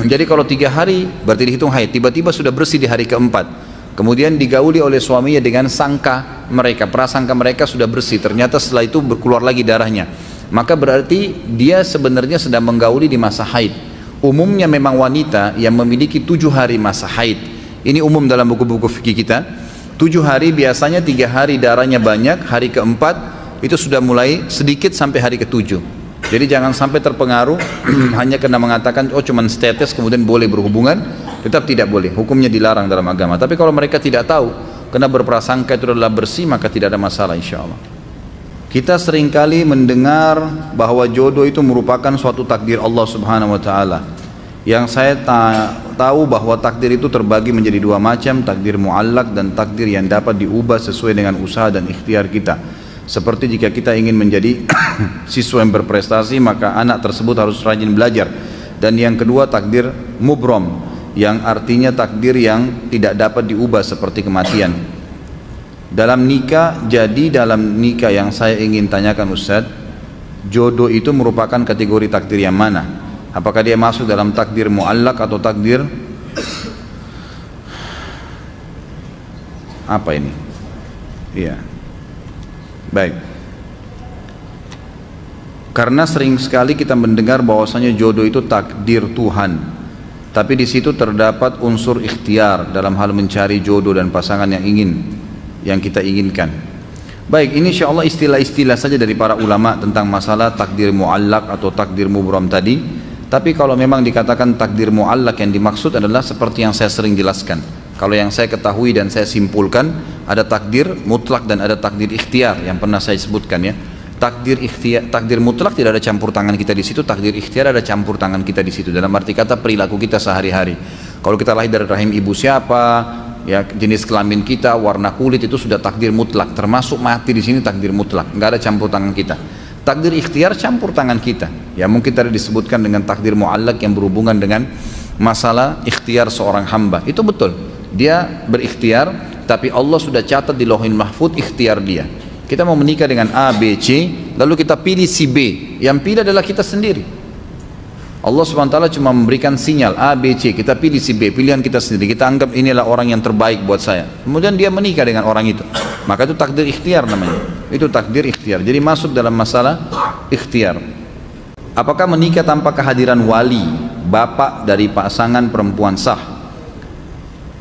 Jadi kalau 3 hari berarti dihitung haid. Tiba-tiba sudah bersih di hari keempat, kemudian digauli oleh suaminya dengan sangka mereka, prasangka mereka sudah bersih, ternyata setelah itu keluar lagi darahnya, maka berarti dia sebenarnya sedang menggauli di masa haid. Umumnya memang wanita yang memiliki 7 hari masa haid, ini umum dalam buku-buku fikih kita, 7 hari biasanya 3 hari darahnya banyak, hari keempat itu sudah mulai sedikit sampai hari ke-7. Jadi jangan sampai terpengaruh hanya karena mengatakan oh cuman status kemudian boleh berhubungan, tetap tidak boleh, hukumnya dilarang dalam agama. Tapi kalau mereka tidak tahu karena berprasangka itu adalah bersih, maka tidak ada masalah insyaallah. Kita seringkali mendengar bahwa jodoh itu merupakan suatu takdir Allah Subhanahu wa taala. Yang saya tahu bahwa takdir itu terbagi menjadi 2 macam, takdir muallak dan takdir yang dapat diubah sesuai dengan usaha dan ikhtiar kita. Seperti jika kita ingin menjadi siswa yang berprestasi, maka anak tersebut harus rajin belajar. Dan yang kedua takdir mubrom, yang artinya takdir yang tidak dapat diubah seperti kematian. Dalam nikah yang saya ingin tanyakan Ustaz, jodoh itu merupakan kategori takdir yang mana? Apakah dia masuk dalam takdir muallak atau takdir apa ini? Iya. Baik. Karena sering sekali kita mendengar bahwasanya jodoh itu takdir Tuhan, tapi di situ terdapat unsur ikhtiar dalam hal mencari jodoh dan pasangan yang kita inginkan. Baik, ini insyaallah istilah-istilah saja dari para ulama tentang masalah takdir muallak atau takdir mubram tadi. Tapi kalau memang dikatakan takdir muallak yang dimaksud adalah seperti yang saya sering jelaskan. Kalau yang saya ketahui dan saya simpulkan, ada takdir mutlak dan ada takdir ikhtiar yang pernah saya sebutkan ya. Takdir mutlak tidak ada campur tangan kita di situ, takdir ikhtiar ada campur tangan kita di situ. Dalam arti kata perilaku kita sehari-hari. Kalau kita lahir dari rahim ibu siapa, ya jenis kelamin kita, warna kulit itu sudah takdir mutlak. Termasuk mati di sini takdir mutlak, nggak ada campur tangan kita. Takdir ikhtiar campur tangan kita. Ya mungkin tadi disebutkan dengan takdir muallak yang berhubungan dengan masalah ikhtiar seorang hamba. Itu betul. Dia berikhtiar, tapi Allah sudah catat di Lauhul Mahfuz ikhtiar dia. Kita mau menikah dengan A, B, C, lalu kita pilih si B. Yang pilih adalah kita sendiri. Allah SWT cuma memberikan sinyal A, B, C, kita pilih si B, pilihan kita sendiri. Kita anggap inilah orang yang terbaik buat saya. Kemudian dia menikah dengan orang itu. Maka itu takdir ikhtiar namanya. Itu takdir ikhtiar. Jadi masuk dalam masalah ikhtiar. Apakah menikah tanpa kehadiran wali, bapak dari pasangan perempuan sah?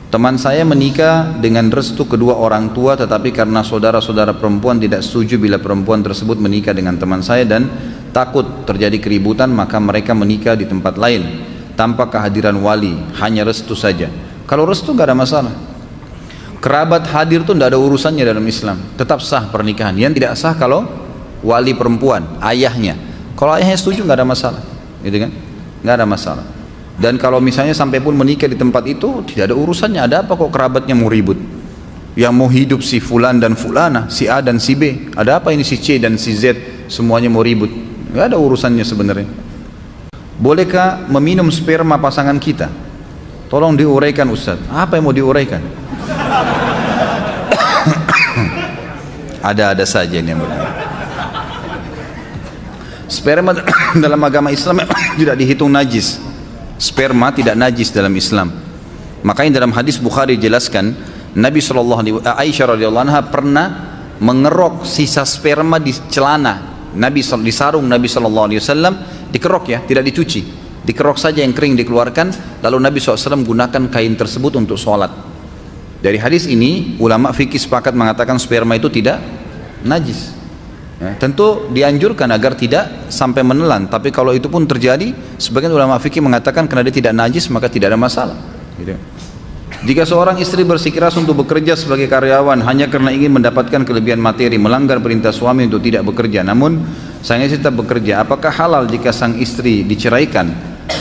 Teman saya menikah dengan restu kedua orang tua, tetapi karena saudara-saudara perempuan tidak setuju bila perempuan tersebut menikah dengan teman saya dan takut terjadi keributan, maka mereka menikah di tempat lain tanpa kehadiran wali, hanya restu saja. Kalau restu gak ada masalah. Kerabat hadir tuh tidak ada urusannya dalam Islam, tetap sah pernikahan. Yang tidak sah kalau wali perempuan, ayahnya. Kalau ayahnya setuju gak ada masalah, gitu kan? Gak ada masalah. Dan kalau misalnya sampai pun menikah di tempat itu, tidak ada urusannya. Ada apa kok kerabatnya mau ribut? Yang mau hidup si fulan dan fulana, si A dan si B. Ada apa ini si C dan si Z, semuanya mau ribut? Gak ada urusannya sebenarnya. Bolehkah meminum sperma pasangan kita? Tolong diuraikan Ustaz. Apa yang mau diuraikan? Ada-ada saja ini yang bertanya. Sperma dalam agama Islam tidak dihitung najis. Sperma tidak najis dalam Islam. Makanya dalam hadis Bukhari jelaskan, Aisyah radhiyallahu anha pernah mengerok sisa sperma di celana Nabi, di sarung Nabi SAW dikerok ya, tidak dicuci, dikerok saja yang kering dikeluarkan, lalu Nabi SAW gunakan kain tersebut untuk sholat. Dari hadis ini ulama fikih sepakat mengatakan sperma itu tidak najis ya, tentu dianjurkan agar tidak sampai menelan, tapi kalau itu pun terjadi, sebagian ulama fikih mengatakan karena dia tidak najis maka tidak ada masalah gitu. Jika seorang istri bersikeras untuk bekerja sebagai karyawan hanya karena ingin mendapatkan kelebihan materi, melanggar perintah suami untuk tidak bekerja, namun sang istri tetap bekerja, apakah halal jika sang istri diceraikan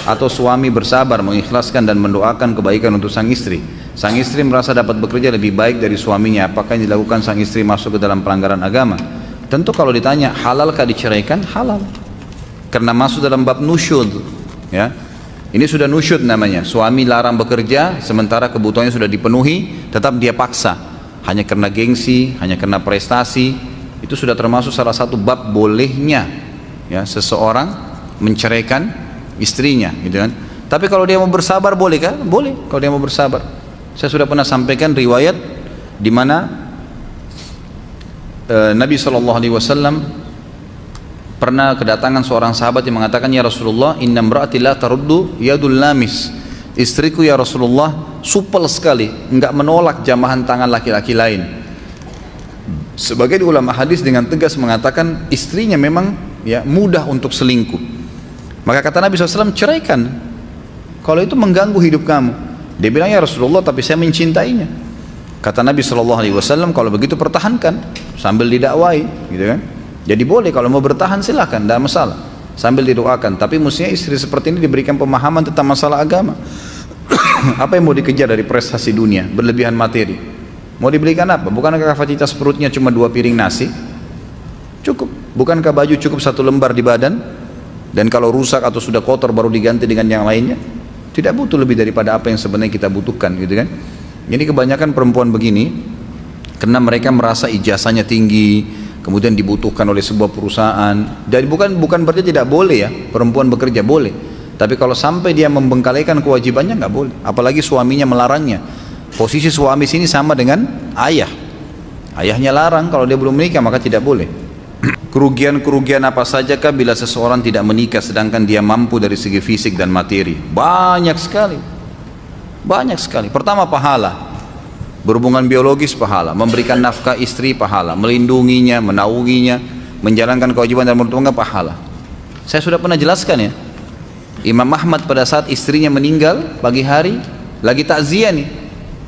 atau suami bersabar mengikhlaskan dan mendoakan kebaikan untuk sang istri? Sang istri merasa dapat bekerja lebih baik dari suaminya, apakah yang dilakukan sang istri masuk ke dalam pelanggaran agama? Tentu kalau ditanya halalkah diceraikan, halal, karena masuk dalam bab nusyud ya. Ini sudah nusyud namanya, suami larang bekerja sementara kebutuhannya sudah dipenuhi, tetap dia paksa hanya karena gengsi, hanya karena prestasi. Itu sudah termasuk salah satu bab bolehnya ya seseorang menceraikan istrinya gitu kan. Tapi kalau dia mau bersabar boleh kan? Boleh kalau dia mau bersabar. Saya sudah pernah sampaikan riwayat di mana Nabi SAW pernah kedatangan seorang sahabat yang mengatakan, ya Rasulullah, inna imra'ati la taruddu yadul lamis, istriku ya Rasulullah supel sekali, enggak menolak jamahan tangan laki-laki lain. Sebagai ulama hadis dengan tegas mengatakan istrinya memang ya mudah untuk selingkuh. Maka kata Nabi SAW, ceraikan kalau itu mengganggu hidup kamu. Dia bilang, ya Rasulullah, tapi saya mencintainya. Kata Nabi SAW, kalau begitu pertahankan sambil didakwai gitu kan. Jadi boleh kalau mau bertahan silahkan, tidak masalah, sambil didoakan. Tapi mestinya istri seperti ini diberikan pemahaman tentang masalah agama. Apa yang mau dikejar dari prestasi dunia, berlebihan materi? Mau diberikan apa? Bukankah kapasitas perutnya cuma 2 piring nasi? Cukup. Bukankah baju cukup 1 lembar di badan? Dan kalau rusak atau sudah kotor baru diganti dengan yang lainnya? Tidak butuh lebih daripada apa yang sebenarnya kita butuhkan gitu kan. Jadi kebanyakan perempuan begini karena mereka merasa ijazahnya tinggi, kemudian dibutuhkan oleh sebuah perusahaan. Jadi bukan berarti tidak boleh ya perempuan bekerja, boleh. Tapi kalau sampai dia membengkalikan kewajibannya nggak boleh. Apalagi suaminya melarangnya. Posisi suami sini sama dengan ayah. Ayahnya larang, kalau dia belum menikah maka tidak boleh. Kerugian-kerugian apa sajakah bila seseorang tidak menikah sedangkan dia mampu dari segi fisik dan materi? Banyak sekali. Banyak sekali. Pertama, pahala. Berhubungan biologis pahala, memberikan nafkah istri pahala, melindunginya, menaunginya, menjalankan kewajiban dan bertanggung jawab pahala. Saya sudah pernah jelaskan ya. Imam Ahmad pada saat istrinya meninggal pagi hari lagi takziah nih.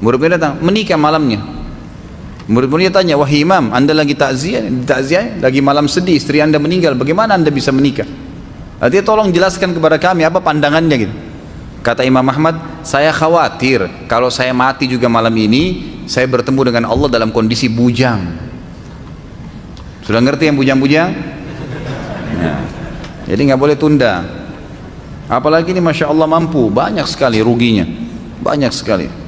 Murid-murid datang, menikah malamnya. Murid-muridnya tanya, wahai imam, anda lagi takziah, lagi malam sedih, istri anda meninggal, bagaimana anda bisa menikah? Artinya tolong jelaskan kepada kami apa pandangannya gitu. Kata Imam Ahmad, saya khawatir kalau saya mati juga malam ini, saya bertemu dengan Allah dalam kondisi bujang. Sudah ngerti yang bujang-bujang? Nah, jadi nggak boleh tunda. Apalagi ini Masya Allah mampu, banyak sekali ruginya, banyak sekali.